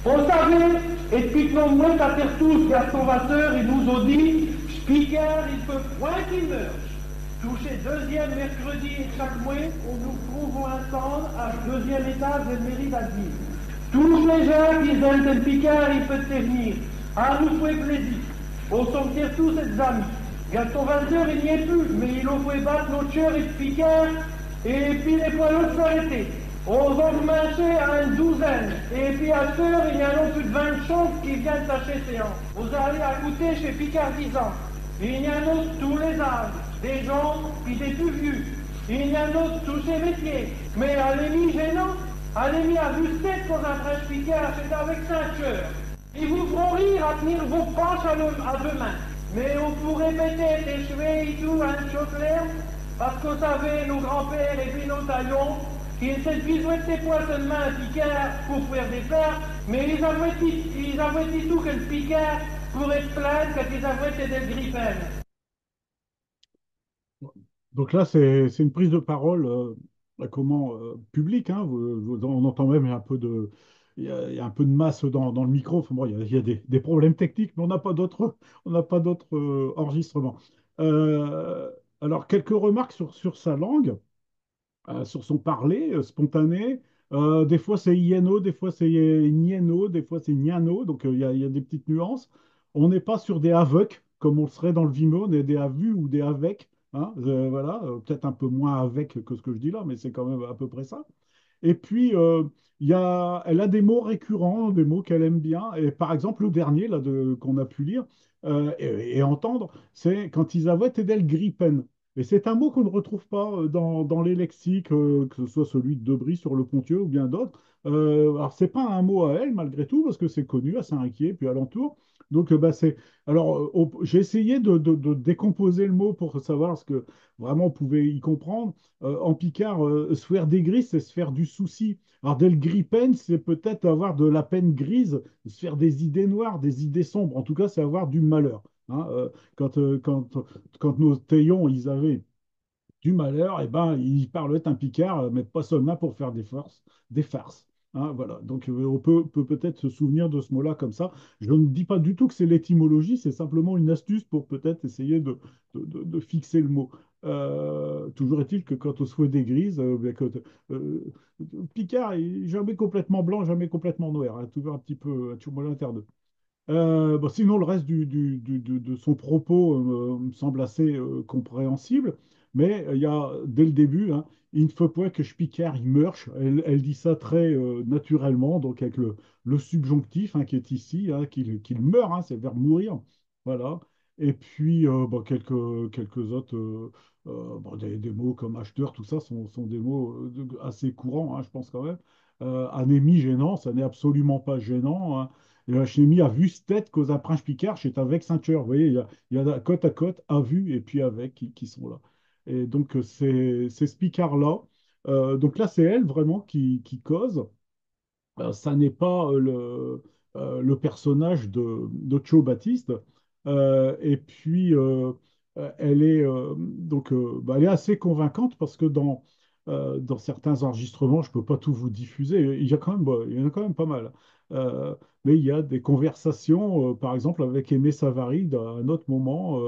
On savait, et depuis que l'on moins à faire tous, Gaston Vasseur, il nous a dit, Spiker, il peut point qu'il meure. Touché deuxième mercredi et chaque mois, on nous trouve ensemble à deuxième étage de mairie d'Asie. Tous les gens qui aiment le Picard, il peut tenir. À nous fait plaisir. Au sortir tous ces amis. Gaston Vasseur, il n'y est plus, mais il a fait battre notre chœur et Picard, et puis les poilots s'arrêter. On va marcher à une douzaine. Et puis à ce heure, il y a non plus de 20 chances qui viennent tâcher séance. Vous allez à goûter chez Picardisans. Il y a d'autres tous les âges, des gens puis des plus vieux. Il y a d'autres tous ces métiers. Mais à l'émi gênant, à l'émi à Vustette qu'on apprêche Picard, c'est avec ceinture. Ils vous feront rire à tenir vos penches à deux mains. Mais on pourrait péter des cheveux et tout à une chose claire, parce que vous savez, nos grands-pères et puis nos taillons, qui essaient de bisoter tes poils seulement un picard pour faire des plats, mais ils avaient dit tout que le picard pourrait se plaindre quand ils avaient été des griffins. Donc là, c'est une prise de parole comment, publique, hein. On entend même il y a un peu de masse dans le micro. Enfin, bon, il y a des problèmes techniques, mais on n'a pas d'autres enregistrements. Euh, alors, quelques remarques sur sa langue, sur son parler spontané. Des fois c'est ieno, des fois c'est nieno, des fois c'est niano, donc il y a des petites nuances. On n'est pas sur des avec, comme on le serait dans le Vimo, on est des avu ou des avec, hein, voilà, peut-être un peu moins avec que ce que je dis là, mais c'est quand même à peu près ça. Et puis, elle a des mots récurrents, des mots qu'elle aime bien. Et par exemple, le dernier là, qu'on a pu lire et entendre, c'est quand ils avaient Edel Gripen. Et c'est un mot qu'on ne retrouve pas dans les lexiques, que ce soit celui de Debris sur le Ponthieu ou bien d'autres. Alors, c'est pas un mot à elle, malgré tout, parce que c'est connu à Saint-Riquier, puis alentour. Donc, Alors, j'ai essayé de décomposer le mot pour savoir ce que vraiment on pouvait y comprendre. En picard, se faire des grises, c'est se faire du souci. Alors, del gripen, c'est peut-être avoir de la peine grise, se faire des idées noires, des idées sombres. En tout cas, c'est avoir du malheur. Hein. Quand nos Taillons, ils avaient du malheur, eh ben, ils parlaient un picard, mais pas seulement pour faire des farces. Hein, voilà. Donc, on peut peut-être se souvenir de ce mot-là comme ça. Je ne dis pas du tout que c'est l'étymologie, c'est simplement une astuce pour peut-être essayer de fixer le mot. Toujours est-il que quand on se fait des grises, euh, Picard est jamais complètement blanc, jamais complètement noir, hein, toujours un petit peu, toujours à l'intérieur. Bon, sinon, le reste de son propos me semble assez compréhensible, mais il y a, dès le début, hein, il ne faut pas que je piquère, il meurche. Elle dit ça très naturellement, donc avec le subjonctif hein, qui est ici, hein, qu'il meurt, hein, c'est le verbe mourir. Voilà. Et puis, bon, quelques autres, bon, des mots comme acheteur, tout ça sont des mots assez courants, hein, je pense quand même. Anémie gênant, ça n'est absolument pas gênant. Hein. Et la chimie a vu cette tête cause un prince Picard, c'est avec ceinture. Vous voyez, il y a côte à côte, à vue et puis avec qui sont là. Et donc, c'est ce Picard-là. Donc là, c'est elle vraiment qui cause. Ça n'est pas le personnage de Joe Baptiste. Et puis, elle est assez convaincante parce que dans certains enregistrements. Je ne peux pas tout vous diffuser. Il y a quand même, bon, il y en a quand même pas mal. Euh, mais il y a des conversations, par exemple, avec Aimé Savary, à un autre moment,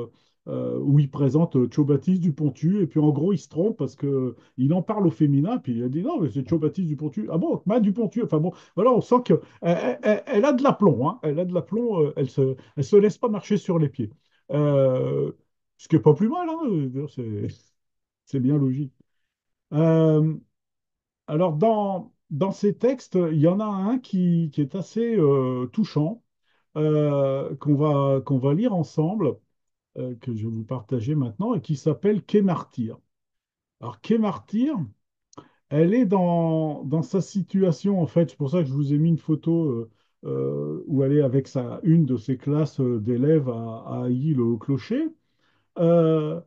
où il présente Baptiste Dupontu. Et puis, en gros, il se trompe parce que il en parle au féminin. Puis, il a dit non, mais c'est Baptiste Dupontu. Ah bon, Ma Dupontu. Enfin bon, voilà, on sent qu'elle elle a de l'aplomb. Hein. Elle a de l'aplomb. Elle se laisse pas marcher sur les pieds. Euh, Ce qui n'est pas plus mal. Hein. C'est bien logique. Euh, alors, dans ces textes, il y en a un qui est assez touchant, qu'on va lire ensemble, que je vais vous partager maintenant, et qui s'appelle Quai Martyr. Alors, Quai Martyr, elle est dans sa situation, en fait. C'est pour ça que je vous ai mis une photo où elle est avec une de ses classes d'élèves à Ailly-le-Clocher. Euh,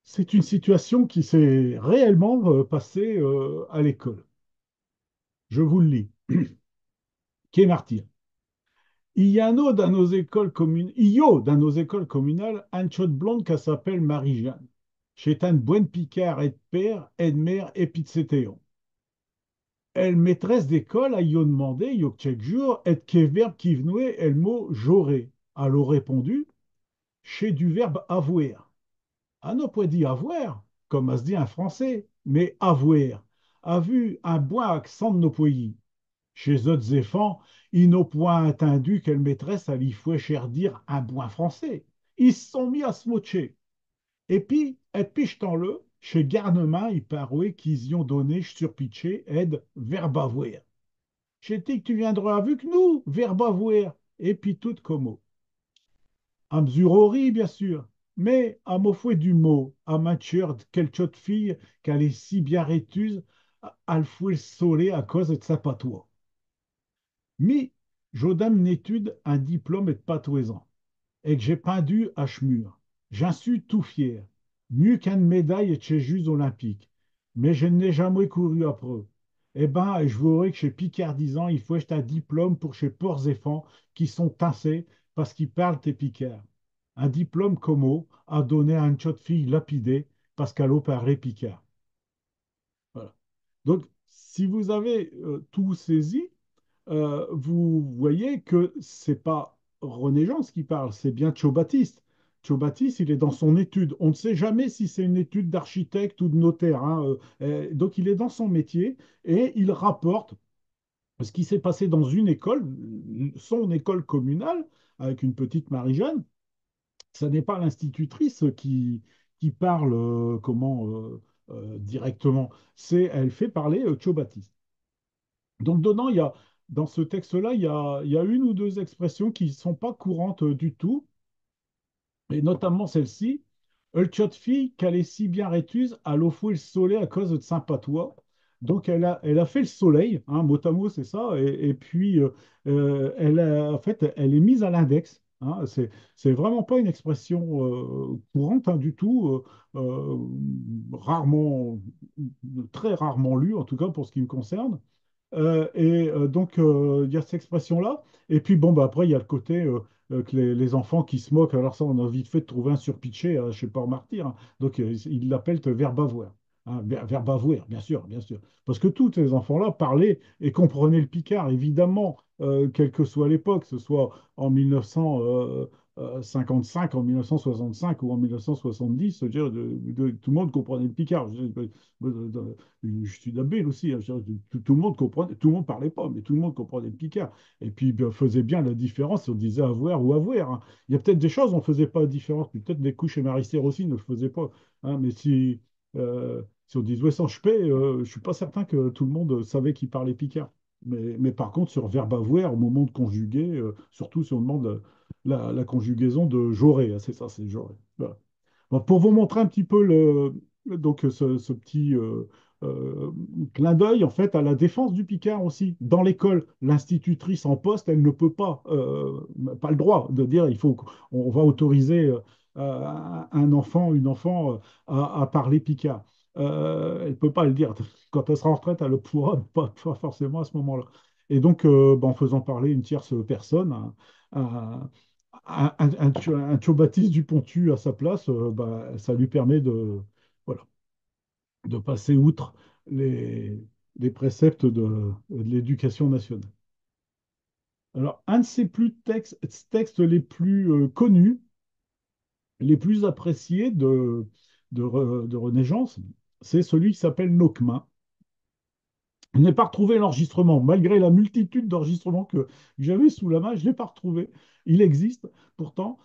c'est une situation qui s'est réellement passée à l'école. Je vous le lis. Quai Martyr. Il y a dans nos écoles communales un chot blonde qui s'appelle Marie-Jeanne. C'est un buen picard et de père, et de mère, et pizzeteo. Elle maîtresse d'école a yo demandé, yo quelques jours, et quel verbe qui venait elle mot j'aurais. Elle a répondu, chez du verbe avouer. Ah non, pas dit avoir, comme a se dit en français, mais avouer. A vu un bon accent de nos pays. Chez autres enfants, ils n'ont point attendu qu'elle maîtresse à lui faut cher dire un bon français. Ils se sont mis à se moquer. Et puis, jetant-le, chez Garnemin, il parouait qu'ils y ont donné surpitché aide verbavouer. J'ai dit que tu viendras avec nous, verbavouer. Et puis tout comme à mesurori, bien sûr, mais à mo fouet du mot, à matière de quelque autre fille qu'elle est si bien rétuse, à le fouet le soleil à cause de sa patois. Mais j'odame une étude, un diplôme et de patoisant, et que j'ai pendu à Schmur. J'en suis tout fier, mieux qu'une médaille chez Jeux olympiques, mais je n'ai jamais couru après eux. Eh ben, je vous que chez Picardisant, il faut acheter un diplôme pour chez Ports et Fonds qui sont tassés parce qu'ils parlent tes Picards. Un diplôme comme eau a donné à une de fille lapidée parce qu'elle parlait Picard. Voilà. Donc, si vous avez tout saisi, vous voyez que c'est pas René Jean qui parle, c'est bien Baptiste. Baptiste, il est dans son étude. On ne sait jamais si c'est une étude d'architecte ou de notaire. Hein, donc, il est dans son métier et il rapporte ce qui s'est passé dans une école, son école communale, avec une petite Marie-Jeanne. Ce n'est pas l'institutrice qui parle directement. Elle fait parler Baptiste. Donc, dans ce texte-là, il y a une ou deux expressions qui ne sont pas courantes du tout, et notamment celle-ci. Le tchot fille qu'elle est si bien rétuse, elle a foué le soleil à cause de saint patois. Donc, elle a fait le soleil, hein, mot à mot, c'est ça, et puis en fait, elle est mise à l'index. Hein, c'est vraiment pas une expression courante hein, du tout, rarement, très rarement lue, en tout cas pour ce qui me concerne. Donc, il y a cette expression-là. Et puis, bon, bah, après, il y a le côté que les enfants qui se moquent. Alors, ça, on a vite fait de trouver un surpitché chez Port-Martyr. Hein. Donc, ils l'appellent verbavouer. Hein, verbavouer, bien sûr, bien sûr. Parce que tous ces enfants-là parlaient et comprenaient le picard, évidemment, quelle que soit l'époque, que ce soit en 1955, en 1965 ou en 1970, je veux dire, tout le monde comprenait le picard. Je suis d'Abbé aussi, hein, tout le monde comprenait, tout le monde parlait pas, mais tout le monde comprenait le Picard. Et puis ben, faisait bien la différence si on disait avoir ou avoir. Hein. Il y a peut-être des choses, on ne faisait pas la différence, puis peut-être des couches chez Maristère aussi ne le faisaient pas. Hein, mais si on disait ouais, sans chepé, je ne suis pas certain que tout le monde savait qu'il parlait Picard. Mais par contre, sur verbe avoir, au moment de conjuguer, surtout si on demande la conjugaison de j'aurais, hein, c'est ça, c'est j'aurais. Voilà. Bon, pour vous montrer un petit peu ce petit euh, clin d'œil en fait à la défense du Picard aussi. Dans l'école, l'institutrice en poste, elle ne peut pas le droit de dire il faut qu'on va autoriser un enfant, une enfant à parler Picard. Elle ne peut pas le dire. Quand elle sera en retraite, elle le pourra, pas forcément à ce moment-là. Et donc, en faisant parler une tierce personne, un Baptiste Dupontu à sa place, bah, ça lui permet voilà, de passer outre les, les préceptes de l'éducation nationale. Alors, un de ses textes les plus connus, les plus appréciés de René Jans, c'est celui qui s'appelle Nokma. Je n'ai pas retrouvé l'enregistrement, malgré la multitude d'enregistrements que j'avais sous la main, je ne l'ai pas retrouvé. Il existe pourtant.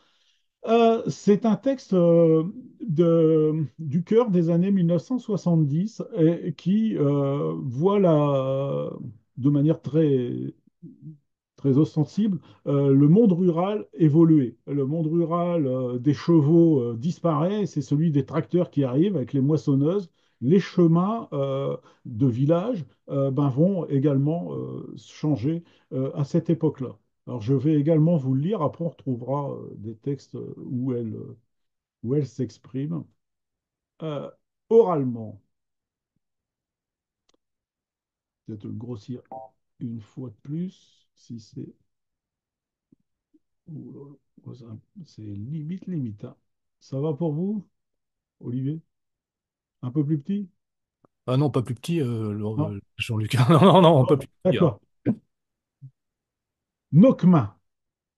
C'est un texte du cœur des années 1970 et qui voit de manière très ostensible le monde rural évoluer. Le monde rural des chevaux disparaît, c'est celui des tracteurs qui arrivent avec les moissonneuses. Les chemins de village ben, vont également changer à cette époque-là. Alors, je vais également vous le lire. Après, on retrouvera des textes où elle s'exprime euh, oralement. Peut-être le grossir une fois de plus, si c'est. Ouh là là, c'est limite, hein. Ça va pour vous, Olivier? Un peu plus petit? Ah non, pas plus petit, Non? Jean-Luc. Non, non, non, pas Bon, plus petit, hein. d'accord. Nokma,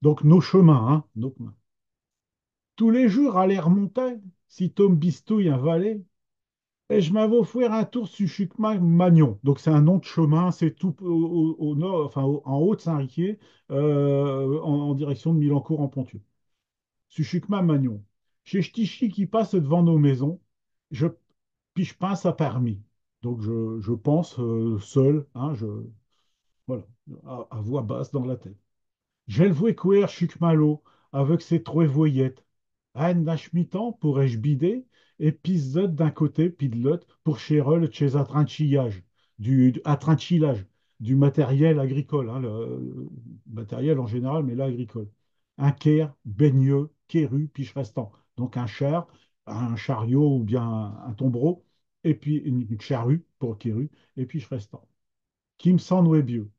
donc nos chemins, hein, Nokma. Tous les jours à l'air montait, si Tom bistouille un valet, et je m'avais offert un tour sur Magnon. Donc c'est un nom de chemin, c'est tout au nord, enfin en haut de Saint-Riquier, en direction de Milancourt en Ponthieu. Magnon. Chez Ch'tichy qui passe devant nos maisons, je, puis je pince à permis. Donc je pense seul, hein, voilà, à voix basse dans la tête. J'ai le voué couer chic malo avec ses trois voyettes. Anne d'achmitan pourrais-je bider et pizzot d'un côté, puis de l'autre pour chez chez atrinchillage, atrinchillage, du matériel agricole, hein, le matériel en général, mais là agricole. Un caire, baigneux, quéru, puis je restant. Donc un chariot ou bien un tombereau, et puis une charrue pour quéru, et puis je restant. Qui me semble mieux.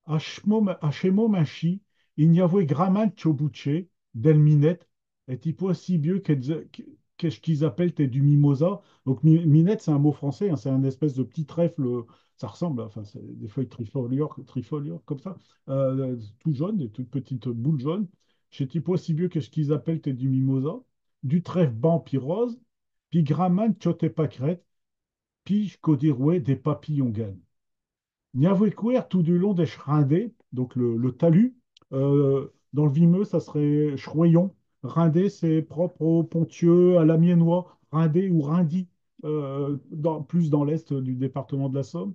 Hacemo Machi, Ignavue Graman Chobuche, del Minette, et tipo si vieux qu'est-ce qu'ils appellent t'es du mimosa. Donc minette, c'est un mot français, hein, c'est un espèce de petit trèfle, ça ressemble, enfin, c'est des feuilles trifoliores comme ça, tout jaune, des toutes petites boules jaunes. Chez tipo si vieux qu'est-ce qu'ils appellent t'es du mimosa, du trèfle ban puis rose, puis Graman Chote pâquerette, puis Codirouet des papillons gaines. Niavouékouer tout du long des Schrindés, donc le talus. Dans le Vimeux, ça serait Chroyon. Rindé, c'est propre au Ponthieu, à l'Amiénois, Rindé ou Rindy, plus dans l'est du département de la Somme.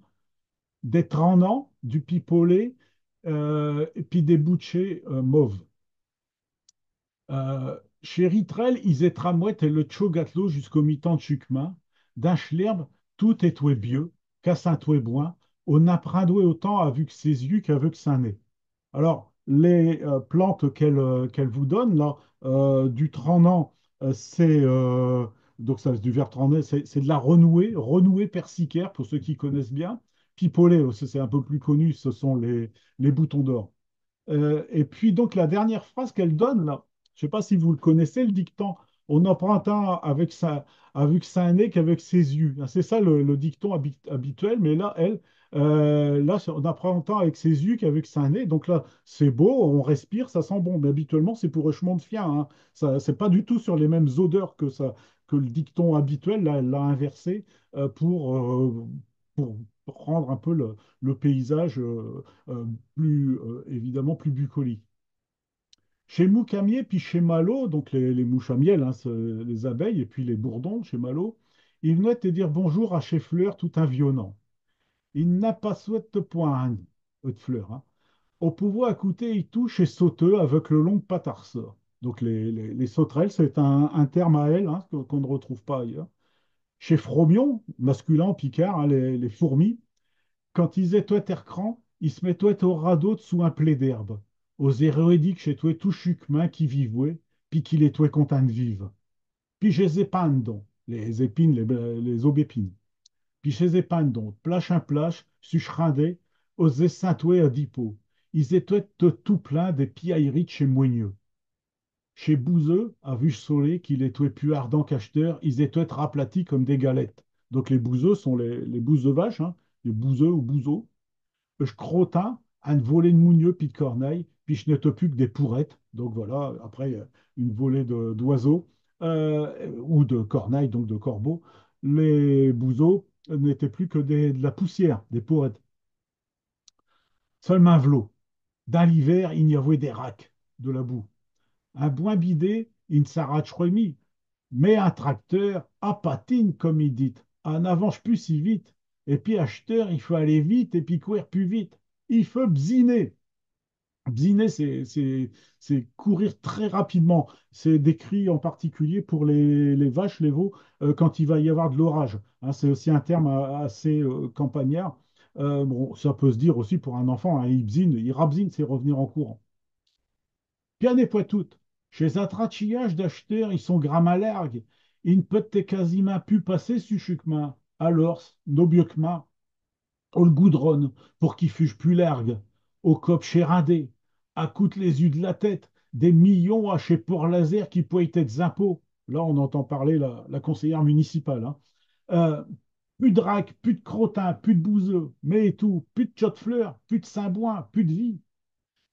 Des Tranants, du Pipolet, et puis des Bouchers mauves. Chez Ritrel, ils étaient tramouette et le Tchogatlo jusqu'au mi-temps de Chucmin. D'un Schlerb, tout est toué bieux, qu'à saint-toué boin, on n'a prindoué autant à vu que ses yeux qu'à vu que sa nez. Alors, les plantes qu'elle vous donne, là, du tranant, donc ça, c'est du verre tranné, c'est de la renouée persicaire, pour ceux qui connaissent bien. Pipolé, c'est un peu plus connu, ce sont les boutons d'or. Et puis donc la dernière phrase qu'elle donne là, je ne sais pas si vous le connaissez, le dicton. On emprunte un avec sa nez qu'avec ses yeux. C'est ça le dicton habituel, mais là, on emprunte un avec ses yeux qu'avec sa nez. Donc là, c'est beau, on respire, ça sent bon. Mais habituellement, c'est pour Richemont de Fien, hein. Ça, c'est pas du tout sur les mêmes odeurs que le dicton habituel. Là, elle l'a inversé pour rendre un peu le paysage évidemment plus bucolique. Chez Moukamier, puis chez Malo, donc les mouches à miel, hein, les abeilles, et puis les bourdons chez Malo, il venait te dire bonjour à chez Fleur tout un vionnant. Il n'a pas souhaité point de fleurs, hein. Au pouvoir écouter, il touche et sauteux avec le long patarseur. Donc les sauterelles, c'est un terme à elles, hein, qu'on ne retrouve pas ailleurs. Chez Fromion, masculin, picard, hein, les fourmis, quand ils étaient tercrans, ils se mettaient au radeau dessous un plé d'herbe. Aux héroïdiques chez toi tout chucmin qui vivouait, puis qu'il est toi content de vivre. Puis chez les épandons, les épines, les aubépines. Puis chez les épandons, plage un plage, suchrandé, aux essintoués à dipo. Ils étaient tout plein des piailleries de chez Moigneux. Chez Bouzeux, à vue soleil, qu'il était plus ardent qu'acheteur, ils étaient raplatis comme des galettes. Donc les bouseux sont les bousses de vache, hein, les bouseux ou bouseaux. Je crottin, un volet de mougneux, puis de corneilles, puis je n'ai plus que des pourrettes. Donc voilà, après, une volée d'oiseaux ou de corneilles, donc de corbeaux. Les bouseaux n'étaient plus que de la poussière, des pourrettes. Seulement un v'lot. Dans l'hiver, il y avait des racks, de la boue. Un boin bidé, il ne s'arrache remis. Mais un tracteur, à patine, comme il dit. En avance plus si vite. Et puis, acheteur, il faut aller vite et puis courir plus vite. Il faut bziner. Bziner, c'est courir très rapidement. C'est décrit en particulier pour les vaches, les veaux, quand il va y avoir de l'orage. Hein, c'est aussi un terme assez campagnard. Bon, ça peut se dire aussi pour un enfant, hein, il bzine, il rabzine, c'est revenir en courant. Bien n'est pas toutes. Chez un trachillage d'acheteurs, ils sont grammalargues. Ils ne peuvent quasiment plus passer su chucmin. Alors, nos biocma, au le goudron, pour qu'ils fussent plus largues. Au cop chérindé, à coûte les yeux de la tête, des millions hachés pour laser qui pourraient être des impôts. Là, on entend parler la conseillère municipale. Hein. Euh, plus de drac, plus de crottin, plus de bouseux, mais et tout, plus de chot de fleurs, plus de saint-boin, plus de vie.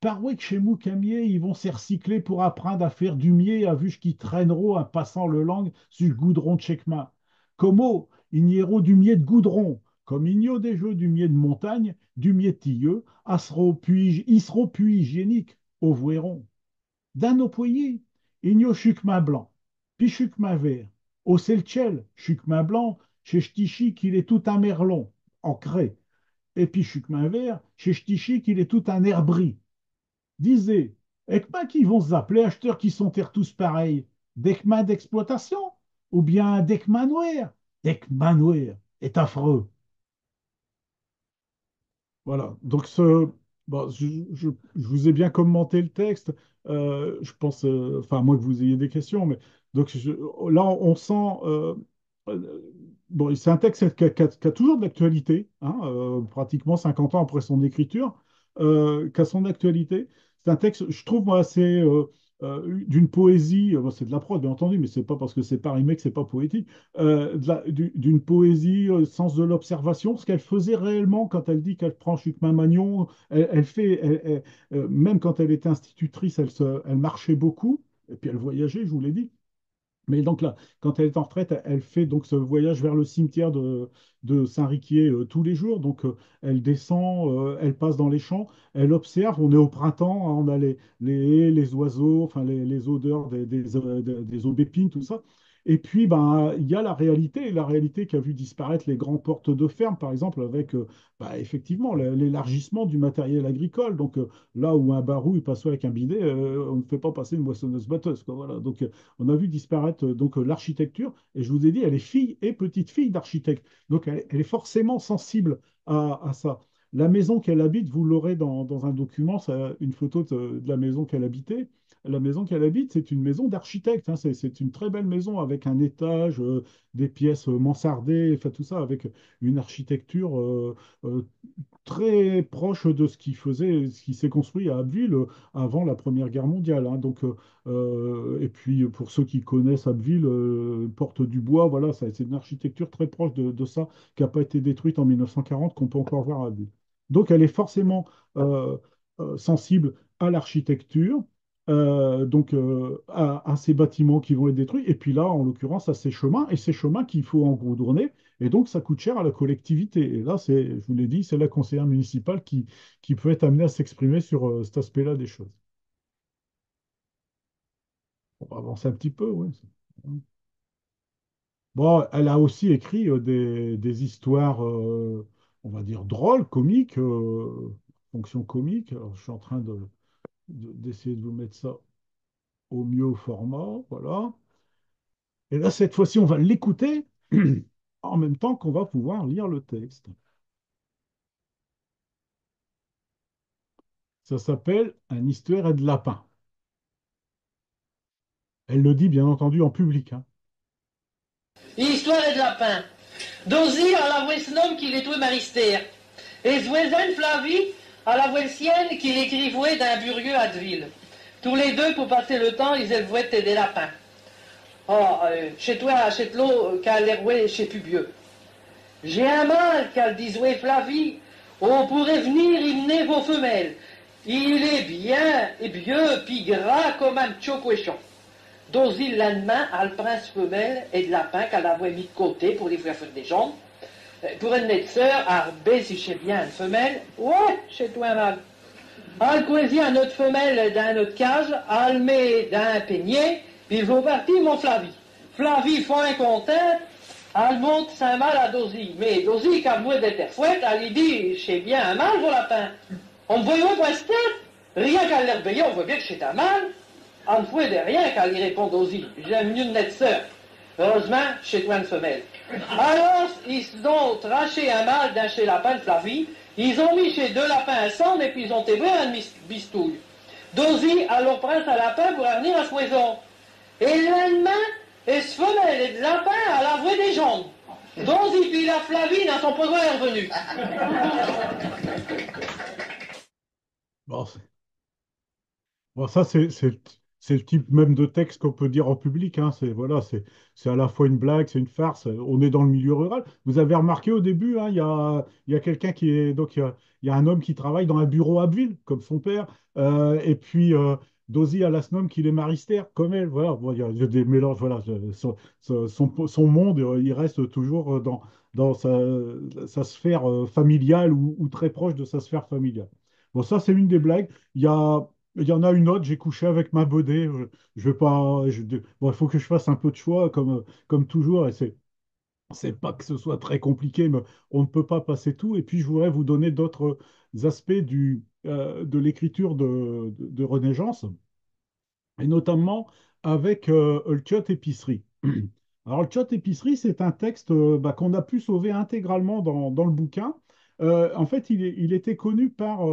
Parouet que chez Moukamier, ils vont se recycler pour apprendre à faire du mier à vuche qui traîneront en passant le langue sur le goudron de Checkma. Como, il n'y aura du mier de goudron, comme il y a des jeux du mier de montagne, du mier de tilleux, ils seront plus hygiéniques, au voiron. D'un opoyer, il y a chucma blanc, puis chucma vert. Au selchel, chucma blanc, chez Ch'tichi qu'il est tout un merlon, en craie. Et puis chucma vert, chez Ch'tichi qu'il est tout un herbris. Disait, Ekma qui vont s'appeler acheteurs qui sont tous pareils, d'Ekma d'exploitation ou bien d'Ekmanware. D'Ekmanware est affreux. Voilà, donc bon, je vous ai bien commenté le texte. Je pense, enfin, à moins que vous ayez des questions, mais donc là, on sent. Euh, bon, c'est un texte qui a toujours de l'actualité, hein, pratiquement 50 ans après son écriture, qui a son actualité. C'est un texte, je trouve, moi, assez d'une poésie. Bon, c'est de la prose, bien entendu, mais c'est pas parce que c'est pas rimé que c'est pas poétique. D'une poésie, sens de l'observation, ce qu'elle faisait réellement quand elle dit qu'elle prend Chuckmin Magnon, même quand elle était institutrice, elle marchait beaucoup, et puis elle voyageait, je vous l'ai dit. Mais donc là, quand elle est en retraite, elle fait donc ce voyage vers le cimetière de Saint-Riquier tous les jours. Donc elle descend, elle passe dans les champs, elle observe. On est au printemps, hein, on a les haies, les oiseaux, enfin les odeurs des aubépines, tout ça. Et puis, ben, il y a la réalité qui a vu disparaître les grands portes de ferme, par exemple, avec bah, effectivement l'élargissement du matériel agricole. Donc là où un barou il passe avec un bidet, on ne fait pas passer une moissonneuse-batteuse, quoi. Voilà. Donc on a vu disparaître l'architecture, et je vous ai dit, elle est fille et petite-fille d'architecte. Donc elle est forcément sensible à ça. La maison qu'elle habite, vous l'aurez dans un document, ça, une photo de la maison qu'elle habitait. La maison qu'elle habite, c'est une maison d'architecte. Hein. C'est une très belle maison avec un étage, des pièces mansardées, enfin tout ça, avec une architecture très proche de ce qui faisait, ce qui s'est construit à Abbeville avant la Première Guerre mondiale. Hein. Donc, et puis pour ceux qui connaissent Abbeville, Porte du Bois, voilà, c'est une architecture très proche de ça, qui n'a pas été détruite en 1940, qu'on peut encore voir à Abbeville. Donc elle est forcément euh, sensible à l'architecture. Donc à ces bâtiments qui vont être détruits, et puis là, en l'occurrence, à ces chemins, et ces chemins qu'il faut engoudronner, et donc, ça coûte cher à la collectivité. Et là, je vous l'ai dit, c'est la conseillère municipale qui peut être amenée à s'exprimer sur cet aspect-là des choses. On va avancer un petit peu, oui. Bon, elle a aussi écrit des histoires, on va dire, drôles, comiques, fonction comique. Alors, je suis en train d'essayer de vous mettre ça au mieux au format, voilà. Et là, cette fois-ci, on va l'écouter en même temps qu'on va pouvoir lire le texte. Ça s'appelle Un histoire et de lapin. Elle le dit bien entendu en public. Hein. Histoire de lapin. Dosi à la voix nom qu'il est tout maristère. Et Zouezen Flavie à la voix sienne qu'il écrivait d'un burieux à Deville. Tous les deux, pour passer le temps, ils élevaient des lapins. Oh, chez toi, chez l'eau, qu'à l'héroué chez Pubieux. J'ai un mâle, qu'elle disait Flavie. On pourrait venir y mener vos femelles. Il est bien et vieux, puis gras comme un tchokwéchon. Dosi le lendemain, à le prince femelle et de lapin qu'elle avait mis de côté pour les faire des jambes. Pour une nette sœur, Arbé, si je sais bien une femelle, ouais, chez toi un mâle. Elle choisit un autre femelle d'un autre cage, elle met d'un peignet, puis ils vont partir, mon Flavie. Flavie, fin contente, elle monte saint mal à Dozy. Mais Dozy, quand moi d'être fouette, elle lui dit, je sais bien un mal, vos lapins. On me voyait pas cette tête. Rien qu'à l'air on voit bien que c'est un mal. On ne fouet de rien qu'elle lui répond Dozy. J'aime mieux une nette sœur. Heureusement, chez toi une femelle. Alors, ils ont traché un mâle d'un chez lapin de Flavie, ils ont mis chez deux lapins ensemble et puis ils ont élevé un bistouille. Dozy, alors prince à lapin pour venir à Fouaison. Et le lendemain, et ce femelle et de lapin à la voie des jambes. Dozy puis la Flavie n'en sont pas revenus. Bon, bon, ça, c'est le type même de texte qu'on peut dire en public, hein. C'est voilà, c'est à la fois une blague, c'est une farce. On est dans le milieu rural. Vous avez remarqué au début, hein, il y a quelqu'un qui est. Donc, il y a un homme qui travaille dans un bureau à Abbeville, comme son père. Et puis, Dozy a la snom qu'il est maristère, comme elle. Voilà, bon, il y a des mélanges. Voilà, son monde, il reste toujours dans sa sphère familiale ou très proche de sa sphère familiale. Bon, ça, c'est une des blagues. Il y en a une autre, j'ai couché avec ma bodée. Je vais pas. Bon, il faut que je fasse un peu de choix, comme toujours. Et c'est pas que ce soit très compliqué, mais on ne peut pas passer tout. Et puis, je voudrais vous donner d'autres aspects de l'écriture de René Jans, et notamment avec le Tchot épicerie. Alors, le Tchot épicerie, c'est un texte bah, qu'on a pu sauver intégralement dans le bouquin. En fait, il était connu par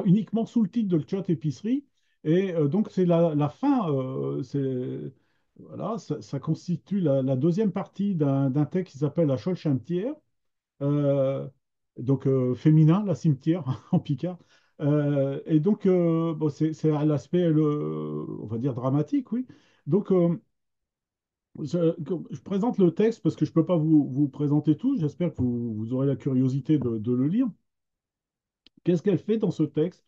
uniquement sous le titre de Le Tchot Épicerie. Et donc, c'est la fin. Voilà, ça constitue la deuxième partie d'un texte qui s'appelle La Cholchentière, euh, donc féminin, la cimetière en picard. Et donc, bon, c'est à l'aspect, on va dire, dramatique, oui. Donc, je présente le texte parce que je ne peux pas vous présenter tout. J'espère que vous aurez la curiosité de le lire. Qu'est-ce qu'elle fait dans ce texte?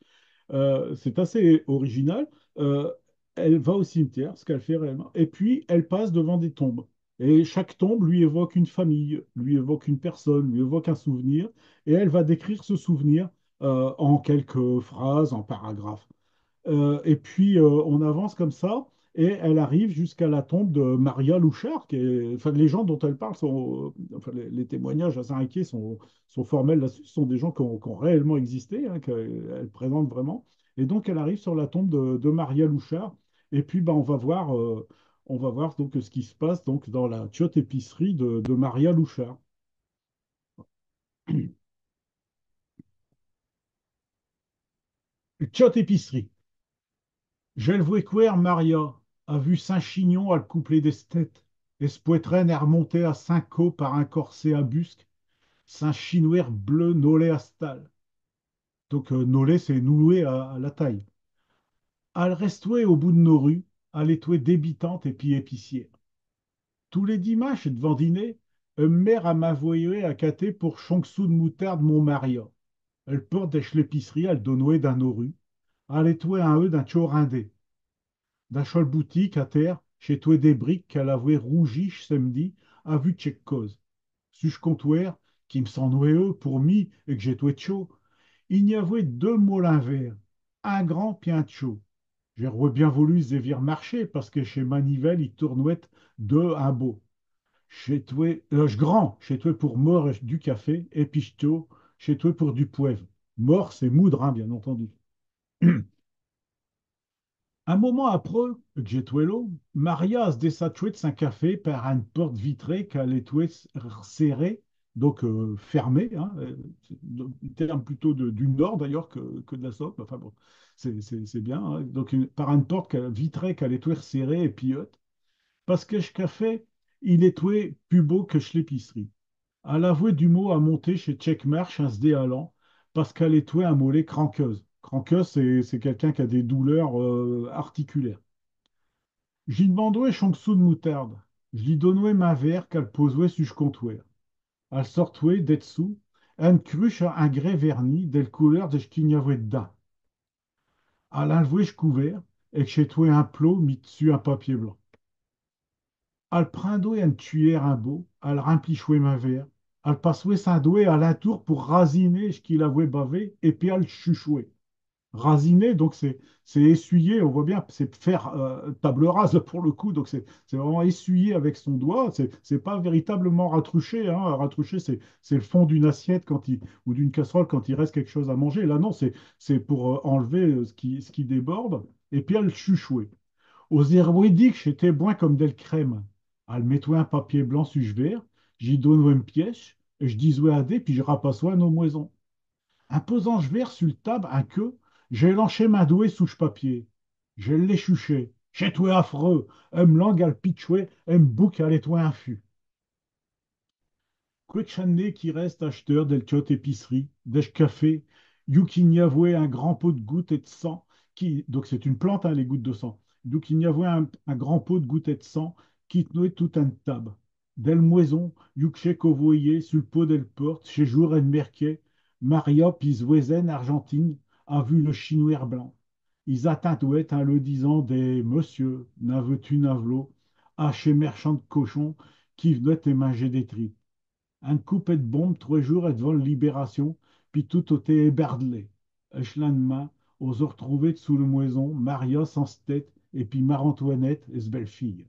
C'est assez original. Euh, Elle va au cimetière, ce qu'elle fait réellement, et puis elle passe devant des tombes. Et chaque tombe lui évoque une famille, lui évoque une personne, lui évoque un souvenir, et elle va décrire ce souvenir en quelques phrases, en paragraphes. Et puis on avance comme ça, et elle arrive jusqu'à la tombe de Maria Louchard, enfin, les gens dont elle parle sont, enfin, les témoignages assez inquiets sont formels là-dessus, ce sont des gens qui ont réellement existé, hein, qu'elle présente vraiment. Et donc elle arrive sur la tombe de Maria Louchard, et puis bah, on va voir donc ce qui se passe donc dans la chiotte épicerie de Maria Louchard. Chiotte épicerie. Gelvouécouer Maria a vu Saint-Chinion à le couplet d'esthète, et ce poitraine est remonté à Saint-Caux par un corset à busque, Saint-Chinouer bleu nolé à stal. Donc nolé, c'est noué à la taille. Al restouer au bout de nos rues, à l'étouer débitante et puis épicière. Tous les dimanches devant dîner, mère a m'avoyé à cater pour chonksou de moutarde mon Maria. Elle porte des l'épicerie, elle donoué d'un nos rues, à l'étouer un œuf d'un chorindé. D'un chol boutique à terre, chez toi des briques qu'elle avouait rougiche samedi, a vu tchèque cause. Suis-je comptoir, qui me s'en eux pour mi et que j'ai toué chaud, il n'y avait deux molins verts, un grand puis un chaud. J'aurais bien voulu zévir marcher parce que chez Manivelle, il tournouette deux un beau. Chez toi, grand, chez toi pour mort du café, et puis chaud, chez toi pour du poivre. Mort, c'est moudre, hein, bien entendu. Un moment après, Getwello, Maria se désatouait de son café par une porte vitrée qu'elle était serrée, donc fermée, hein, c'est un terme plutôt du nord d'ailleurs que de la Somme. Enfin bon, c'est bien, hein. Donc par une porte vitrée qu'elle était serrée et puis parce que ce café, il était plus beau que chez l'épicerie. À l'avouer du mot à monter chez Checkmarch un sdé allant, parce qu'elle était un mollet cranqueuse. Cranqueuse, c'est quelqu'un qui a des douleurs articulaires. J'y demandais chonksou de moutarde. Je lui donnais ma verre qu'elle posait sur comptoir. al sortue d'Etsu, un cruche un grès verni del couleur de da. Al alvouech couvert, et chez toi un plot mis dessus un papier blanc. Al prindoué un tuer un beau, al remplichoué ma verre, al passoué saint doué à la tour pour rasiner ce qu'il avait bavé, et puis al chuchoué. Rasiner, donc c'est essuyer, on voit bien, c'est faire table rase pour le coup, donc c'est vraiment essuyer avec son doigt, c'est pas véritablement ratoucher, hein. Ratoucher, c'est le fond d'une assiette ou d'une casserole quand il reste quelque chose à manger. Là, non, c'est pour enlever ce qui déborde, et puis elle chuchouer. Aux dit que j'étais boin comme del crème. Elle mettait un papier blanc sur verre, j'y donne une pièce, et je dis à des, puis je rapasse nos moisons. Un pesange vert sur le table, un queue, j'ai lanché ma douée sous papier. Je l'ai chuché. Chez toi affreux, un langue al pitchoué, un bouc à l'étoile infus. Quetchané qui reste acheteur del tiot épicerie, d'ech café, Yukinyavoué un grand pot de gouttes et de sang, donc c'est une plante, hein, les gouttes de sang. Yukinyavoué un grand pot de gouttes et de sang, qui tenait tout un tab. Del moison, Yukshe kovoye, sur le pot del porte, chez jour en merquet, Maria Pizwezen, Argentine, a vu le chinois blanc. Ils atteintent un le disant des monsieur, n'aveux-tu navelo, à chez marchand de cochon, qui venait et manger des tripes. Un coupé de bombe, 3 jours et devant la libération, puis tout était éberdelé. Le lendemain, aux retrouvés sous le moison, Maria sans tête, et puis Marie-Antoinette et ce belle fille.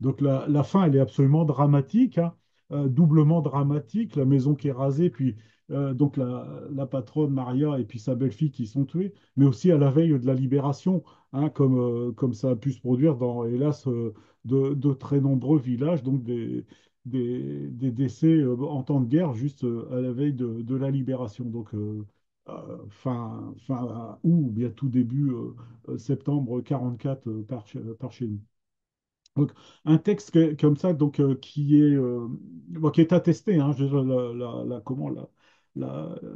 Donc la fin, elle est absolument dramatique, hein, doublement dramatique. La maison qui est rasée, puis donc la patronne Maria et puis sa belle-fille qui sont tuées, mais aussi à la veille de la libération, hein, comme ça a pu se produire dans, hélas, de très nombreux villages, donc des décès en temps de guerre juste à la veille de la libération. Donc fin août, ou bien tout début septembre 44 par chez nous. Donc, un texte comme ça, donc, bon, qui est attesté, hein, comment,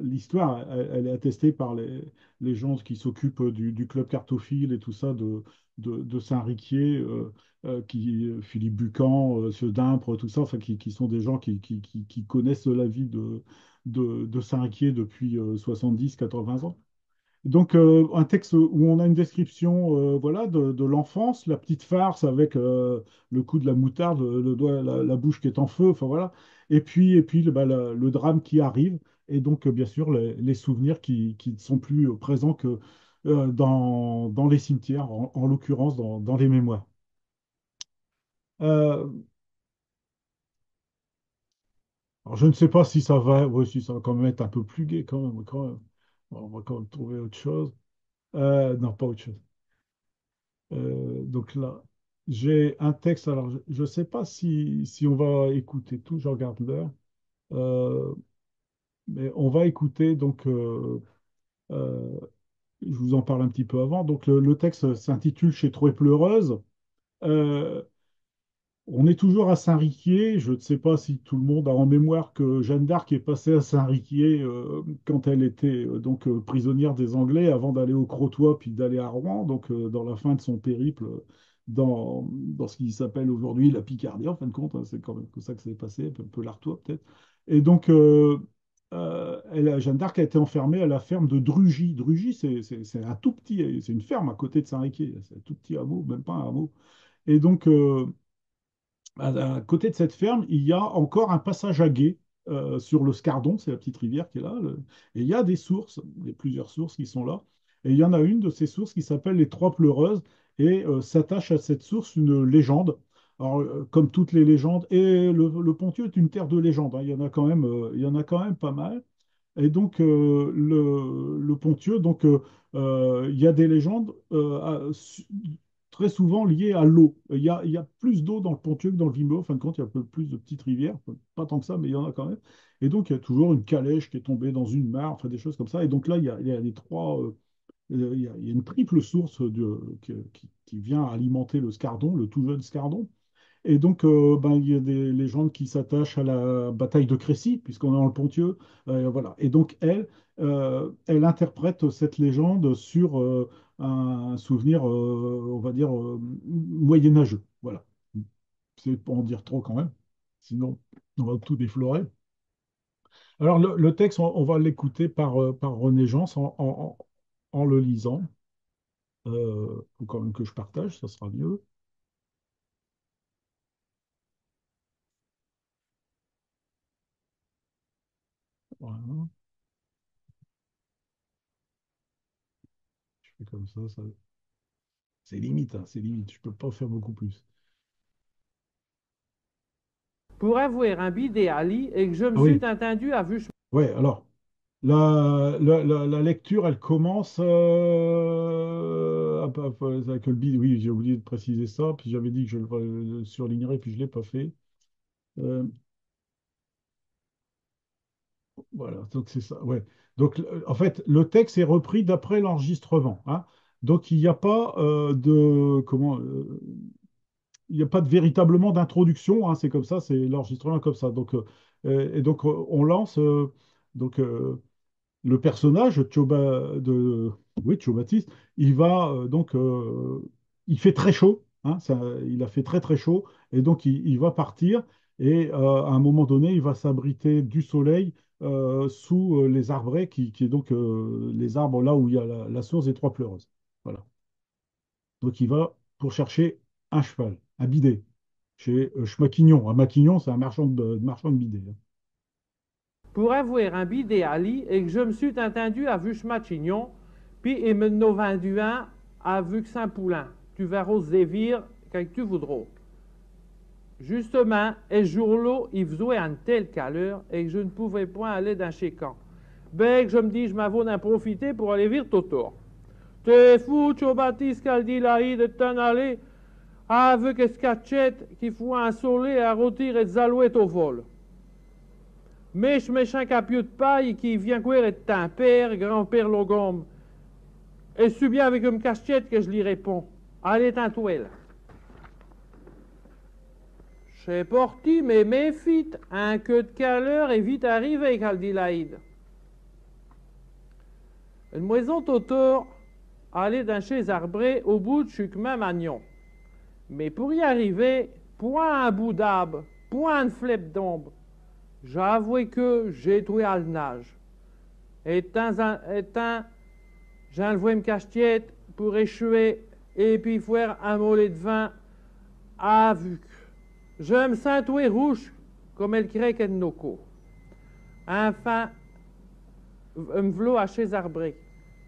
l'histoire, elle est attestée par les gens qui s'occupent du club cartophile et tout ça de Saint-Riquier, Philippe Bucan, Monsieur Dimpre, tout ça, enfin, qui sont des gens qui connaissent la vie de Saint-Riquier depuis 70-80 ans. Donc, un texte où on a une description voilà, de l'enfance, la petite farce avec le coup de la moutarde, le doigt, la bouche qui est en feu, enfin voilà. Et puis le drame qui arrive, et donc, bien sûr, les souvenirs qui ne sont plus présents que dans les cimetières, en l'occurrence dans les mémoires. Euh, alors, je ne sais pas si ça va, ouais, si ça va quand même être un peu plus gai, quand même, quand même. On va quand même trouver autre chose. Non, pas autre chose. Donc là, j'ai un texte. Alors, je ne sais pas si on va écouter tout, je regarde l'heure. Euh, mais on va écouter, donc, euh, je vous en parle un petit peu avant. Donc, le texte s'intitule Chez Troué pleureuse. Euh, on est toujours à Saint-Riquier. Je ne sais pas si tout le monde a en mémoire que Jeanne d'Arc est passée à Saint-Riquier quand elle était donc prisonnière des Anglais avant d'aller au Crotoy puis d'aller à Rouen, donc dans la fin de son périple dans ce qui s'appelle aujourd'hui la Picardie, en fin de compte, hein, c'est quand même comme ça que c'est passé, un peu l'Artois peut-être. Et donc, Jeanne d'Arc a été enfermée à la ferme de Drugy. Drugy, c'est un tout petit, c'est une ferme à côté de Saint-Riquier, c'est un tout petit hameau, même pas un hameau. Et donc, à côté de cette ferme, il y a encore un passage à gué sur le Scardon, c'est la petite rivière qui est là. Et il y a des sources, il y a plusieurs sources qui sont là. Et il y en a une de ces sources qui s'appelle les Trois Pleureuses et s'attache à cette source une légende. Alors, comme toutes les légendes, et le Ponthieu est une terre de légendes, hein, il y en a quand même pas mal. Et donc, le Ponthieu, donc, il y a des légendes très souvent liées à l'eau. Il y a plus d'eau dans le Ponthieu que dans le Vimeu. En fin de compte, il y a un peu plus de petites rivières. Pas tant que ça, mais il y en a quand même. Et donc, il y a toujours une calèche qui est tombée dans une mare, enfin des choses comme ça. Et donc là, il y a les trois. Il y a une triple source qui vient alimenter le Scardon, le tout jeune Scardon. Et donc, ben, il y a des légendes qui s'attachent à la bataille de Crécy, puisqu'on est dans le Ponthieu. Voilà. Et donc, elle interprète cette légende sur un souvenir, on va dire, moyenâgeux. Voilà. C'est pour en dire trop quand même. sinon on va tout déflorer. Alors le texte, on va l'écouter par René Jans en le lisant. Faut quand même que je partage, ça sera mieux. Voilà. Je fais comme ça. C'est limite, hein, c'est limite. Je peux pas faire beaucoup plus. Pour avoir un bidet à lit et que je me Ah suis oui, entendu à vue. ouais, alors, la lecture, elle commence avec le bide. Oui, j'ai oublié de préciser ça, puis j'avais dit que je le surlignerais, puis je ne l'ai pas fait. Euh, voilà, donc c'est ça, ouais. Donc, en fait, le texte est repris d'après l'enregistrement, hein. Donc, il n'y a pas il n'y a pas véritablement d'introduction, hein, c'est comme ça, c'est l'enregistrement comme ça. Et donc, on lance. Donc, le personnage oui, Joe Baptiste, il va il fait très chaud, hein, il a fait très très chaud, et donc il va partir, et à un moment donné, il va s'abriter du soleil sous les arbrets, qui est donc les arbres là où il y a la source des Trois Pleureuses. Voilà. Donc il va pour chercher un cheval, un bidet, chez Schmaquignon. Un Maquignon, c'est un marchand de bidets, hein. Pour avoir un bidet à lit et que je me suis entendu à vue Machignon, puis il me n'a vendu un à vue Saint-Poulain. Tu verras Zévir quand tu voudras. Justement, et jour-là, il faisait une telle caleur et que je ne pouvais point aller dans chez camp. Ben, que je me dis, je m'avoue d'en profiter pour aller vire Toto. T'es fou, Tcho Baptiste, qu'elle dit là, de t'en aller avec ce cachette qui fout un soleil à rôtir et des alouettes au vol. Méchant capieux de paille qui vient courir et un père, grand-père Logom. Et c'est bien avec une cachette que je lui réponds. Allez, t'en toile. C'est parti, mais méfite, un queue de caleur est vite arrivé, Caldilaïd. Une maison autour, allait dans chez arbré au bout de chemin Magnon. Mais pour y arriver, point un bout d'arbre, point une flèpe d'ombre. J'avoue que j'ai trouvé à le nage. Et tant, j'enlevais une cachette pour échouer et puis faire un mollet de vin à vue. Je me sens tout rouge comme elle crée qu'elle nos cours. Enfin, me v'là à chez arbré.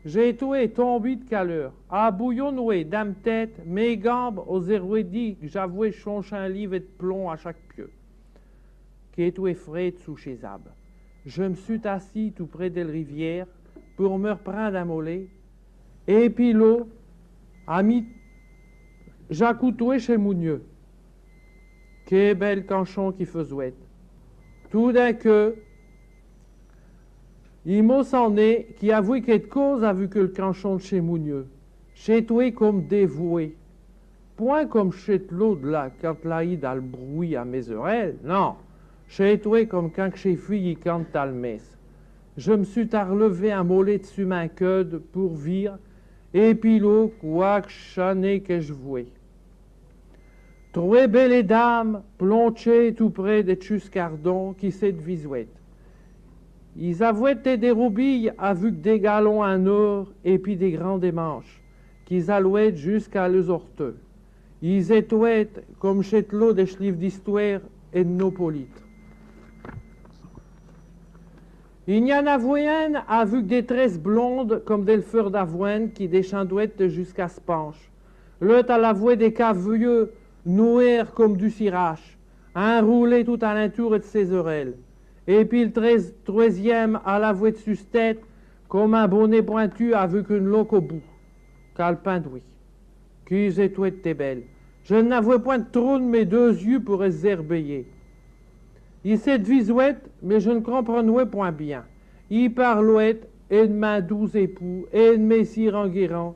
J'ai tout tombé de caleur. À bouillonnoué, dame tête, mes gambes aux héroués dit que j'avouais changer un livre de plomb à chaque pieu. Qui est tout frais sous chez Zab. Je me suis assis tout près de la rivière pour me reprendre un mollet. Et puis l'eau a mis j'accoutuais chez Mounieux. Quel bel canchon qui faisait. Tout d'un coup, il m'a s'en est qui avouait quelque cause a vu que le canchon de chez Mounieux. Chez toi comme dévoué. Point comme chez l'autre là, quand l'aïd a le bruit à mes oreilles, non. Chez toi comme quand chez fille il cante à le messe. Je me suis relevé un mollet dessus ma queue pour vire, et puis l'eau, quoi que chané que je vouais. Trouvé belles dames, plonchées tout près des Chuscardons qui s'est de visouette. Ils avouaient des roubilles avec des galons en or et puis des grands démanches, qu'ils allouaient jusqu'à leurs orteux. Ils étaient comme chez l'eau des livres d'histoire et de nos polites. Il y en avait un avec des tresses blondes comme des feux d'avoine qui déchandouettent jusqu'à se penche. L'autre à l'avoué des cavieux noirs comme du sirache, enroulé tout à l'entour de ses oreilles. Et puis le troisième à l'avoué de sus tête comme un bonnet pointu avec une loque au bout. Calpindouille. Qu'ils étaient belles. Je n'avais point de trou de mes deux yeux pour les herbeiller. Il s'est visouette, mais je ne comprenais point bien. Il parlait et de ma douze époux, et de messire en guérant,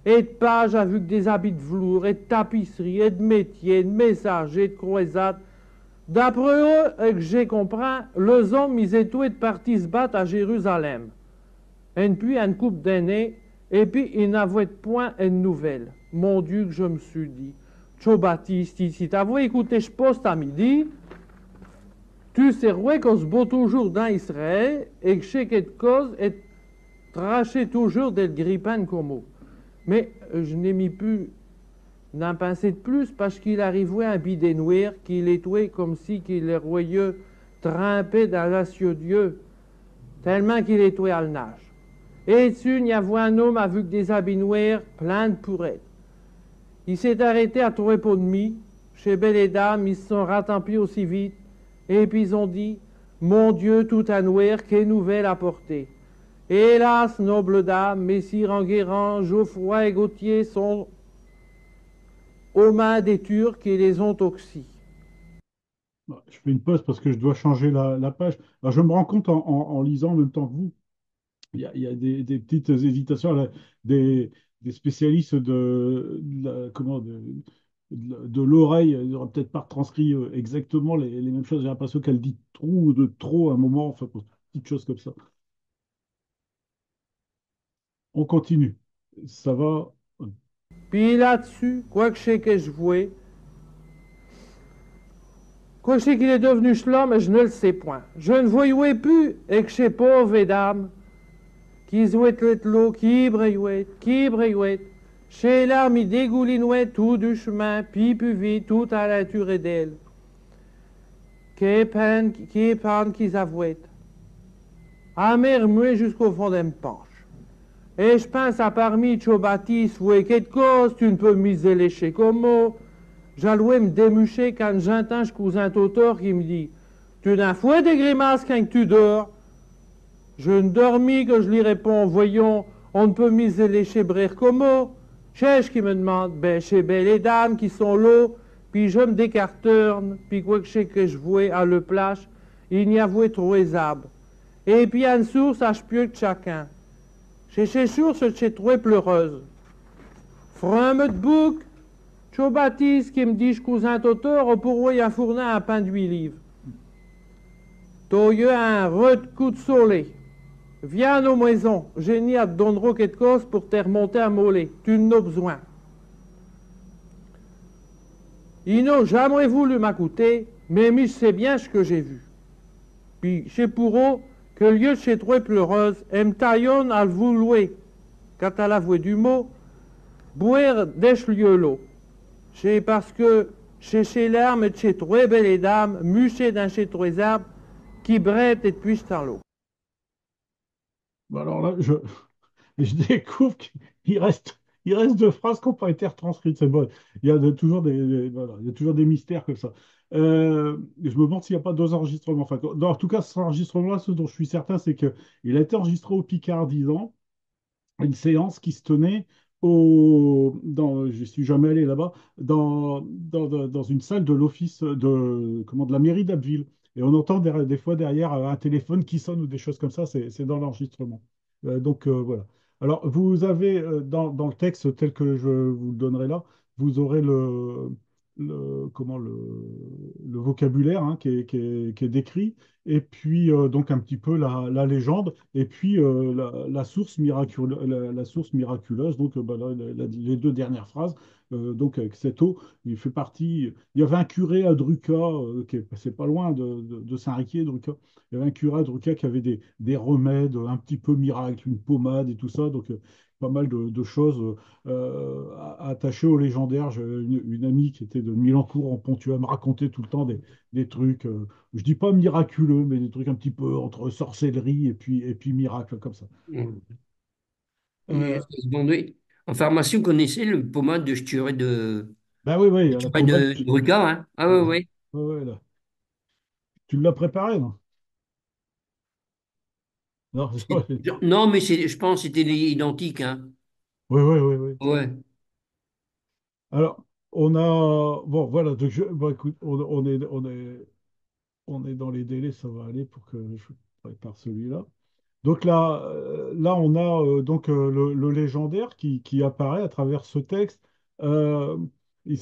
et de pages avec des habits de velours, et de tapisserie, et de métiers, de messagers, de croisades. D'après eux, que j'ai compris, les hommes, ils étaient partis se battre à Jérusalem. Et puis, une coupe d'années, et puis, ils n'avaient point une nouvelle. Mon Dieu, que je me suis dit. Tcho Baptiste, ici, t'avoues écouté, je poste à midi. Tu sais qu'on se bat toujours dans Israël et que chez quelque cause est traché toujours del grippin comme eux. Mais je n'ai mis plus n'en pensé de plus parce qu'il arrivait un bidet noir qu'il était comme si qu'il est royeux trempé dans l'acier Dieu tellement qu'il était à le nage. Et dessus, il y avait un homme avec des habits noirs plein de pourrettes. Il s'est arrêté à trouver pour demi. Chez Belle et Dame, ils se sont rattampés aussi vite. Et puis ils ont dit, mon Dieu, tout à noir, quelle nouvelle à porter. Hélas, noble dame, messire Enguerrand, Geoffroy et Gauthier sont aux mains des Turcs et les ont oxy. Bah, je fais une pause parce que je dois changer la page. Alors, je me rends compte en lisant en même temps que vous, il y a des petites hésitations. Là, des spécialistes comment, de l'oreille n'auraient peut-être pas retranscrit exactement les mêmes choses. J'ai l'impression qu'elle dit trop ou de trop à un moment, enfin, pour petites choses comme ça. On continue. Ça va. Puis là-dessus, quoi que je sais que je voulais, quoi que je sais qu'il est devenu cela, mais je ne le sais point. Je ne voyais plus et que je sais pas, mesdames, qui zouet l'eau, qui brayouet. Chez l'arme, il dégoulinouait tout du chemin, puis plus vite, tout à la turée d'elle. Qui peine qu'ils avouaient. Amer muet jusqu'au fond d'un penche. Et je pense à parmi Baptiste, ou quelque chose, tu ne peux miser lécher comme mot. J'allouais me démucher quand j'entends ce cousin Totor qui me dit, tu n'as fouet des grimaces quand tu dors. Je ne dormis que je lui réponds, voyons, on ne peut miser lécher brir comme mot. Chèche qui me demande, ben chez belles les dames qui sont là, puis je me décarterne, puis quoi que je sais que je vouais à le plage, il n'y avouait trop aisable. Et puis en source, sache pieux que chacun. Chez source, chez trouvé pleureuse. Frame de bouc, Cho Baptiste qui me dit, cousin Totor, pour un fournin à pain d'huile livres. Toyeux un coup de soleil. Viens à nos maisons, j'ai ni à te donner quelque chose pour te remonter à mollet. Tu n'en as besoin. Il n'a jamais voulu m'écouter, mais je sais bien ce que j'ai vu. Puis, chez Pourreau, que le lieu de chez toi pleureuse, elle taillonne à le vouloir. Quand elle a avoué du mot, boire d'èche lieu l'eau. C'est parce que chez l'arme de chez toi, belles dames, muchées dans chez trois arbres, qui brettent et puissent dans l'eau. Bah, alors là, je découvre qu'il reste deux phrases qui n'ont pas été retranscrites. C'est bon. Toujours voilà, il y a toujours des mystères comme ça. Je me demande s'il n'y a pas deux enregistrements. Enfin, en tout cas, cet enregistrement-là, ce dont je suis certain, c'est qu'il a été enregistré au Picard 10 ans, une séance qui se tenait je ne suis jamais allé là-bas, dans une salle de l'office de la mairie d'Abbeville. Et on entend des fois derrière un téléphone qui sonne ou des choses comme ça, c'est dans l'enregistrement. Donc voilà. Alors, vous avez dans le texte tel que je vous le donnerai là, vous aurez le vocabulaire hein, qui est décrit, et puis donc un petit peu la légende, et puis la source la source miraculeuse, donc bah, là, les deux dernières phrases. Donc avec cette eau, il fait partie. Il y avait un curé à Druca, c'est pas loin de Saint-Riquier, Druca. Il y avait un curé à Druca qui avait des remèdes un petit peu miracles, une pommade et tout ça. Donc pas mal de choses attachées au légendaire. J'ai une amie qui était de Milancourt en Ponthieu, elle me racontait tout le temps des trucs, je dis pas miraculeux, mais des trucs un petit peu entre sorcellerie et puis miracle, comme ça. Mm. Et Euh, ça se vendait. En pharmacie, vous connaissez le pommade de sturée bah oui, oui, la sturée pommade. de Ruca, hein? Ah Ouais, ouais, ouais. ouais, ouais, là. Tu l'as préparé, non? Non, ouais, Non, mais je pense que c'était identique, hein? ouais, ouais, ouais, ouais. Ouais. Alors, on a. Bon, voilà, bon, écoute, on est dans les délais, ça va aller pour que je prépare celui-là. Donc là, on a donc le légendaire qui apparaît à travers ce texte. Euh, et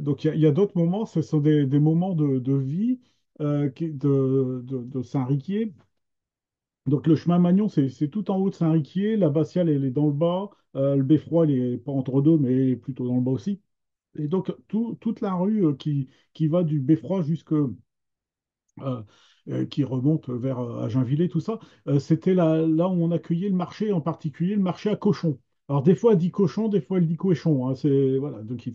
donc il y a d'autres moments, ce sont des moments de vie de Saint-Riquier. Donc le chemin Magnon, c'est tout en haut de Saint-Riquier. L'abbatiale, elle est dans le bas. Le beffroi, il est pas entre deux, mais plutôt dans le bas aussi. Et donc, toute la rue qui va du Beffroi euh, qui remonte vers Aginvillers, tout ça, c'était là où on accueillait le marché, en particulier le marché à cochons. Alors, des fois, elle dit cochon, des fois, elle dit cochon, hein, voilà, donc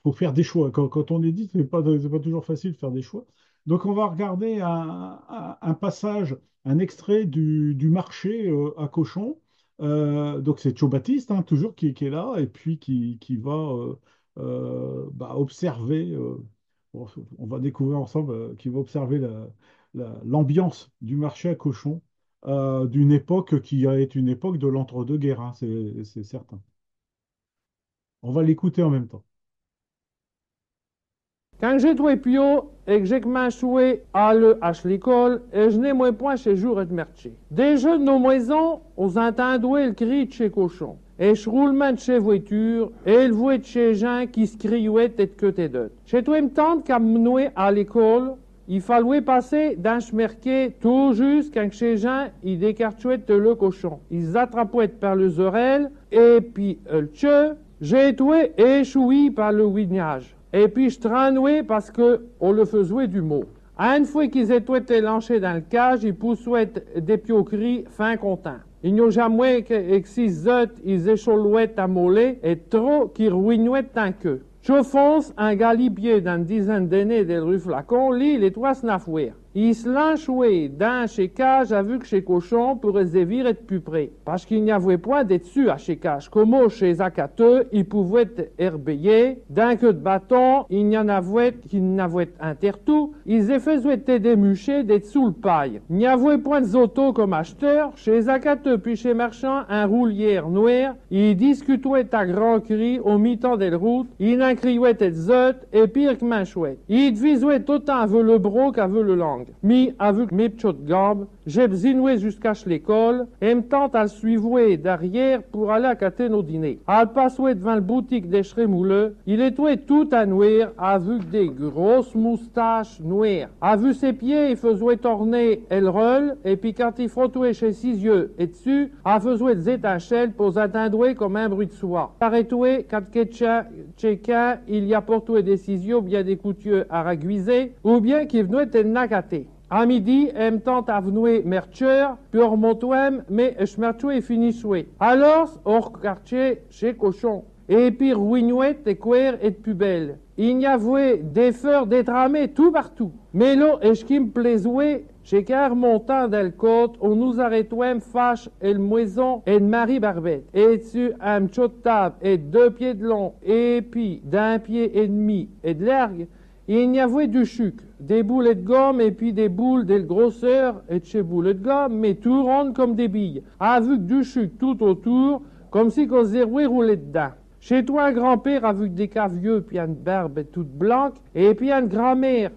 faut faire des choix. Quand on est dit, c'est pas toujours facile de faire des choix. Donc, on va regarder un passage, un extrait du marché à cochons. Donc, c'est Joe Baptiste, hein, toujours, qui est là, et puis qui va bah, observer. Bon, on va découvrir ensemble qui va observer l'ambiance du marché à cochons d'une époque qui est une époque de l'entre-deux-guerres, hein, c'est certain. On va l'écouter en même temps. Quand j'ai trouvé Pio et que j'ai commencé à aller à l'école, et je n'ai moins point chez jour et de merché. Des jeux de nos maisons, on entendait le cri de chez cochon, et je roulement de chez voiture, et le voix de chez gens qui se criaient tête que t'es d'autres. J'ai trouvé me tante qu'à me à l'école, il fallait passer d'un chemerquet tout juste quand chez gens, ils décartuaient le cochon. Ils attrapaient par les oreilles, et puis le tcheu, j'ai été échoué par le wignage. Et puis je tranouais parce que on le faisait du mot. Une fois qu'ils étaient été lancés dans le cage, ils poussaient des pioqueries fin content. Ils n'ont jamais que six autres, ils écholouaient à mollet et trop qui ruinouaient tant qu'eux. Je fonce un galibier d'une dizaine d'années des rues Flacon, lit les trois snafouir. Il se lanchouait dans chez cage à vu que chez cochon pour se être plus près. Parce qu'il n'y avait point des dessus à chez cage. Comme chez Zacateux, il pouvait herbeiller. D'un queue de bâton, il n'y en avait qui n'avaient un terre-tout. Ils faisaient des muchés des sous le paille. Il n'y avait point de autos comme acheteurs. Chez Zacateux puis chez Marchand, un roulière noir. Il discutait à grands cris au mi-temps des routes. Il en criait des zot et pire que main chouette. Il divisait autant avec le bro qu'avec le langue. Mi, avec mes petites gambes, j'ai bzinoué jusqu'à l'école et me tente à le suivre derrière pour aller à nos dîner. À le passer devant le boutique des Chrémouleux, il était tout à noir avec des grosses moustaches noires. A vu ses pieds, il faisait tourner el roll et puis quand il frottait chez ses yeux et dessus, il faisait des étincelles pour s'attendre comme un bruit de soie. Arrêtoué, quand quelqu'un, il y apportait des ciseaux bien des coutieux à raguiser ou bien qui venait de nagater. À midi, elle me tente à venir mercher, puis remontoem, mais je merchoué et finissoué. Alors, hors quartier, chez Cochon. Et puis, ruinouette, et couer et de pubelle. Il y avait des fleurs détramées tout partout. Mais là, et ce qui me plaisait, chez car montant del côte, on nous arrêtait fâche et le moison et de Marie Barbette. Et dessus, un de table et 2 pieds de long, et puis d'un pied et demi et de largue, il y avait du chuc, des boules de gomme et puis des boules de grosseur et de chez boules de gomme, mais tout rondes comme des billes, avec du chuc tout autour, comme si qu'on se roulé dedans. Chez toi, un grand-père avec des cavieux puis une barbe toute blanche, et puis une grand-mère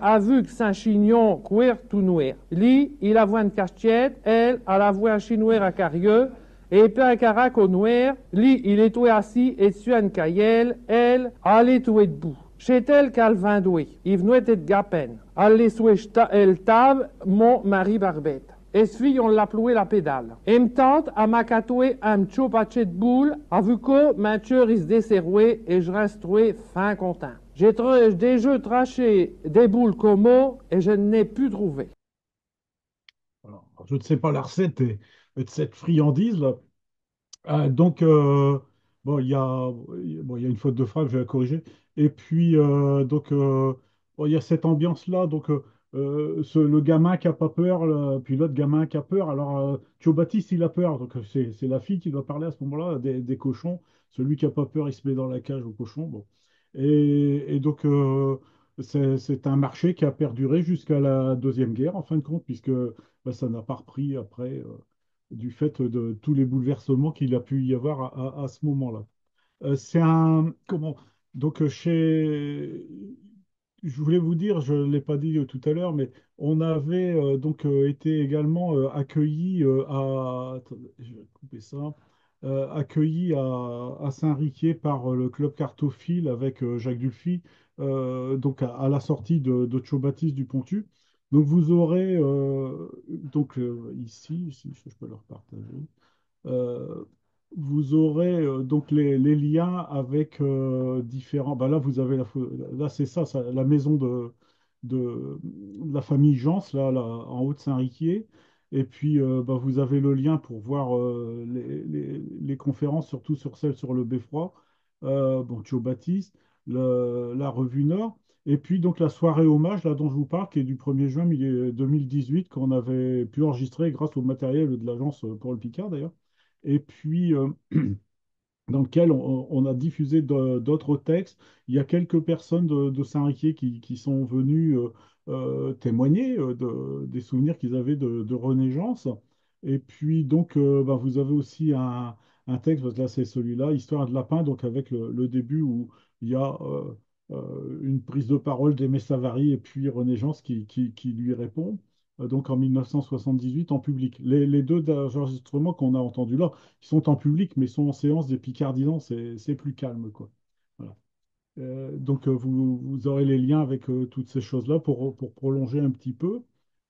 avec Saint-Chignon, cuir tout noir. Lui, il avait une cachette, elle, elle avait un chinois à carieux, et puis un carac au noir. Lui, il était assis et dessus une caillelle, elle, elle était debout. Chez elle Calvin doué, il venait de Gapen. Elle les elle table, mon mari Barbette. Et ce fille, on l'appelait la pédale. Et me tente à m'accatouer un petit paquet de boules, à vu que ma tueur il se desserrouait et je resterais fin content. J'ai déjà traché des boules comme et je n'ai plus trouvé. Alors, je ne sais pas la recette de cette friandise, là. Donc, bon, il y a une faute de frappe, je vais la corriger. Et puis, bon, il y a cette ambiance-là. Donc, le gamin qui a pas peur, là, puis l'autre gamin qui a peur. Alors, Thio Baptiste, il a peur. Donc, c'est la fille qui doit parler à ce moment-là des cochons. Celui qui a pas peur, il se met dans la cage aux cochons. Bon. Et donc, c'est un marché qui a perduré jusqu'à la Deuxième Guerre, en fin de compte, puisque bah, ça n'a pas repris après. Du fait de tous les bouleversements qu'il a pu y avoir à ce moment-là. C'est un... Comment? Donc, je voulais vous dire, je ne l'ai pas dit tout à l'heure, mais on avait été également accueillis attendez, je vais couper ça. Accueillis à Saint-Riquier par le club Cartophile avec Jacques Dulphy, donc à la sortie de Tcho Baptiste du Pontu. Donc vous aurez ici, si je peux le repartager. Euh, vous aurez donc les liens avec différents. Bah là, vous avez là, c'est ça, la maison de la famille Jans, là, en Haute-Saint-Riquier. Et puis, bah, vous avez le lien pour voir les conférences, surtout sur celle sur le beffroi. Bon, Thio Baptiste, la revue Nord. Et puis, donc, la soirée hommage, là, dont je vous parle, qui est du 1er juin 2018, qu'on avait pu enregistrer grâce au matériel de l'agence pour le Picard, d'ailleurs. Et puis, dans lequel on a diffusé d'autres textes. Il y a quelques personnes de Saint-Riquier qui sont venues témoigner des souvenirs qu'ils avaient de René Jans. Et puis, donc, ben, vous avez aussi un texte, parce que là, c'est celui-là, Histoire de lapin, donc avec le début où il y a une prise de parole d'Aimé Savary et puis René Jans qui lui répond. Donc en 1978 en public. Les deux enregistrements qu'on a entendus là, qui sont en public, mais sont en séance des Picardisans, c'est plus calme, quoi. Voilà. Donc vous aurez les liens avec toutes ces choses-là pour prolonger un petit peu.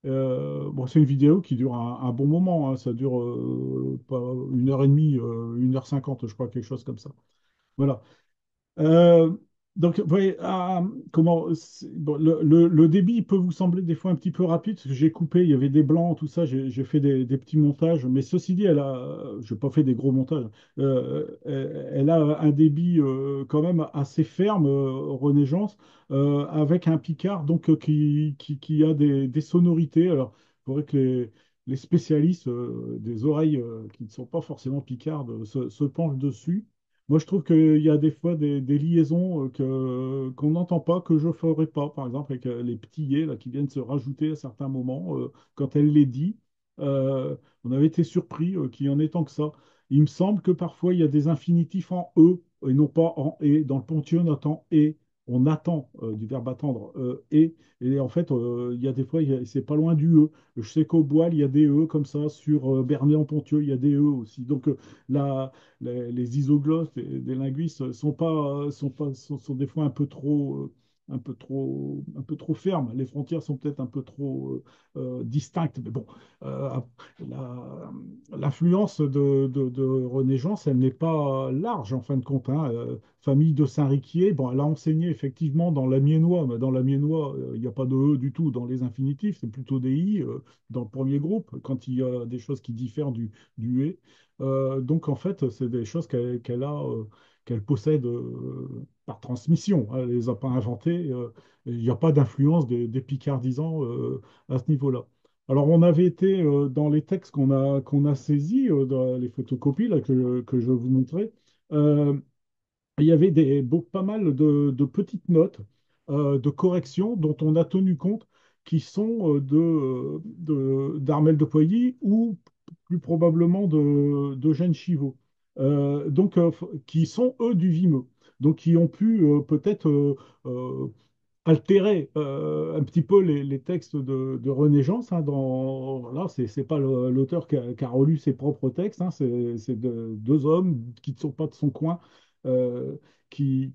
Bon, c'est une vidéo qui dure un bon moment, hein. Ça dure pas 1 heure et demie, 1 heure 50, je crois, quelque chose comme ça. Voilà. Euh, donc, vous voyez, bon, le débit il peut vous sembler des fois un petit peu rapide, parce que j'ai coupé, il y avait des blancs, tout ça, j'ai fait des petits montages, mais ceci dit, je n'ai pas fait des gros montages. Elle a un débit quand même assez ferme, René Jans, avec un Picard donc, qui a des sonorités. Alors, il faudrait que les spécialistes des oreilles qui ne sont pas forcément picardes se penchent dessus. Moi, je trouve qu'il y a des fois des liaisons qu'on n'entend pas, que je ne ferai pas. Par exemple, avec les petits là, qui viennent se rajouter à certains moments, quand elle les dit, on avait été surpris qu'il y en ait tant que ça. Il me semble que parfois, il y a des infinitifs en e et non pas en et. Dans le Ponthieu, on attend et. On attend du verbe attendre et. Et en fait, il y a des fois, c'est pas loin du e. Je sais qu'au Boil, il y a des e comme ça. Sur Bernay-en-Ponthieu, il y a des e aussi. Donc, là les isoglosses des linguistes sont des fois un peu trop fermes. Les frontières sont peut-être un peu trop distinctes. Mais bon, euh, l'influence de René Jans, elle n'est pas large en fin de compte, hein. Famille de Saint-Riquier, bon, elle a enseigné effectivement dans l'amiénois, mais dans l'amiénois, il n'y a pas de E du tout dans les infinitifs, c'est plutôt des I dans le premier groupe, quand il y a des choses qui diffèrent du E. Donc en fait, c'est des choses qu'elle possède par transmission, hein. Elle ne les a pas inventées. Il n'y a pas d'influence des Picardisans à ce niveau-là. Alors on avait été dans les textes qu'on a saisis, dans les photocopies là, que je vous montrais. euh, il y avait pas mal de petites notes de correction dont on a tenu compte qui sont d'Armel de Poilly ou plus probablement d'Eugène Chivot. Donc, qui sont eux du Vimeux. Donc, qui ont pu peut-être altérer un petit peu les textes de René Jans, hein, voilà, c'est pas l'auteur qui a relu ses propres textes, hein, c'est deux hommes qui ne sont pas de son coin, euh, qui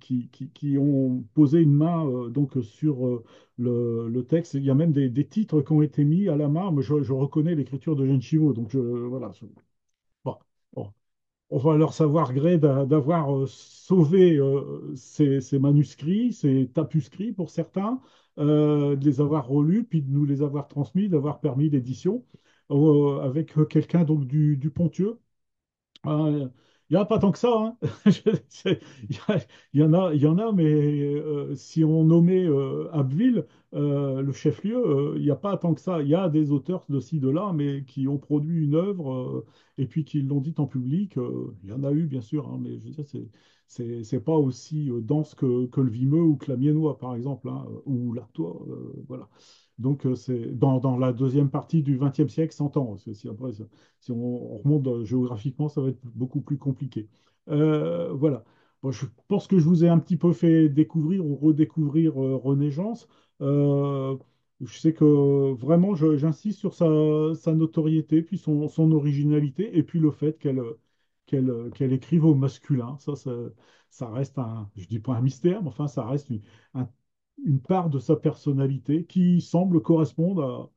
ont posé une main donc sur le texte. Il y a même des titres qui ont été mis à la main, mais je reconnais l'écriture de Jean Chivot, donc voilà. Bon, bon. On va leur savoir gré d'avoir sauvé ces manuscrits, ces tapuscrits pour certains, de les avoir relus, puis de nous les avoir transmis, d'avoir permis l'édition avec quelqu'un donc du Ponthieu. Il n'y en a pas tant que ça, hein. Il y, il y en a, mais si on nommait Abbeville, le chef-lieu, il n'y a pas tant que ça. Il y a des auteurs de ci, de là, mais qui ont produit une œuvre et puis qui l'ont dit en public. Il y en a eu, bien sûr, hein, mais je veux dire, c'est pas aussi dense que le Vimeux ou que la Miennois, par exemple, hein, ou l'Artois. Voilà. Donc, c'est dans la deuxième partie du XXe siècle, 100 ans. Parce que si après, si on remonte géographiquement, ça va être beaucoup plus compliqué. Voilà. Bon, je pense que je vous ai un petit peu fait découvrir ou redécouvrir René Jans. Euh, je sais que vraiment, j'insiste sur sa notoriété, puis son originalité, et puis le fait qu'elle écrive au masculin. Ça reste je dis pas un mystère, mais enfin, ça reste un- une part de sa personnalité qui semble correspondre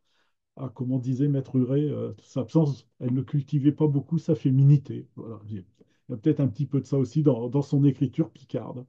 comme on disait Maître Huret, sa absence, elle ne cultivait pas beaucoup sa féminité. Voilà. Il y a peut-être un petit peu de ça aussi dans son écriture picarde.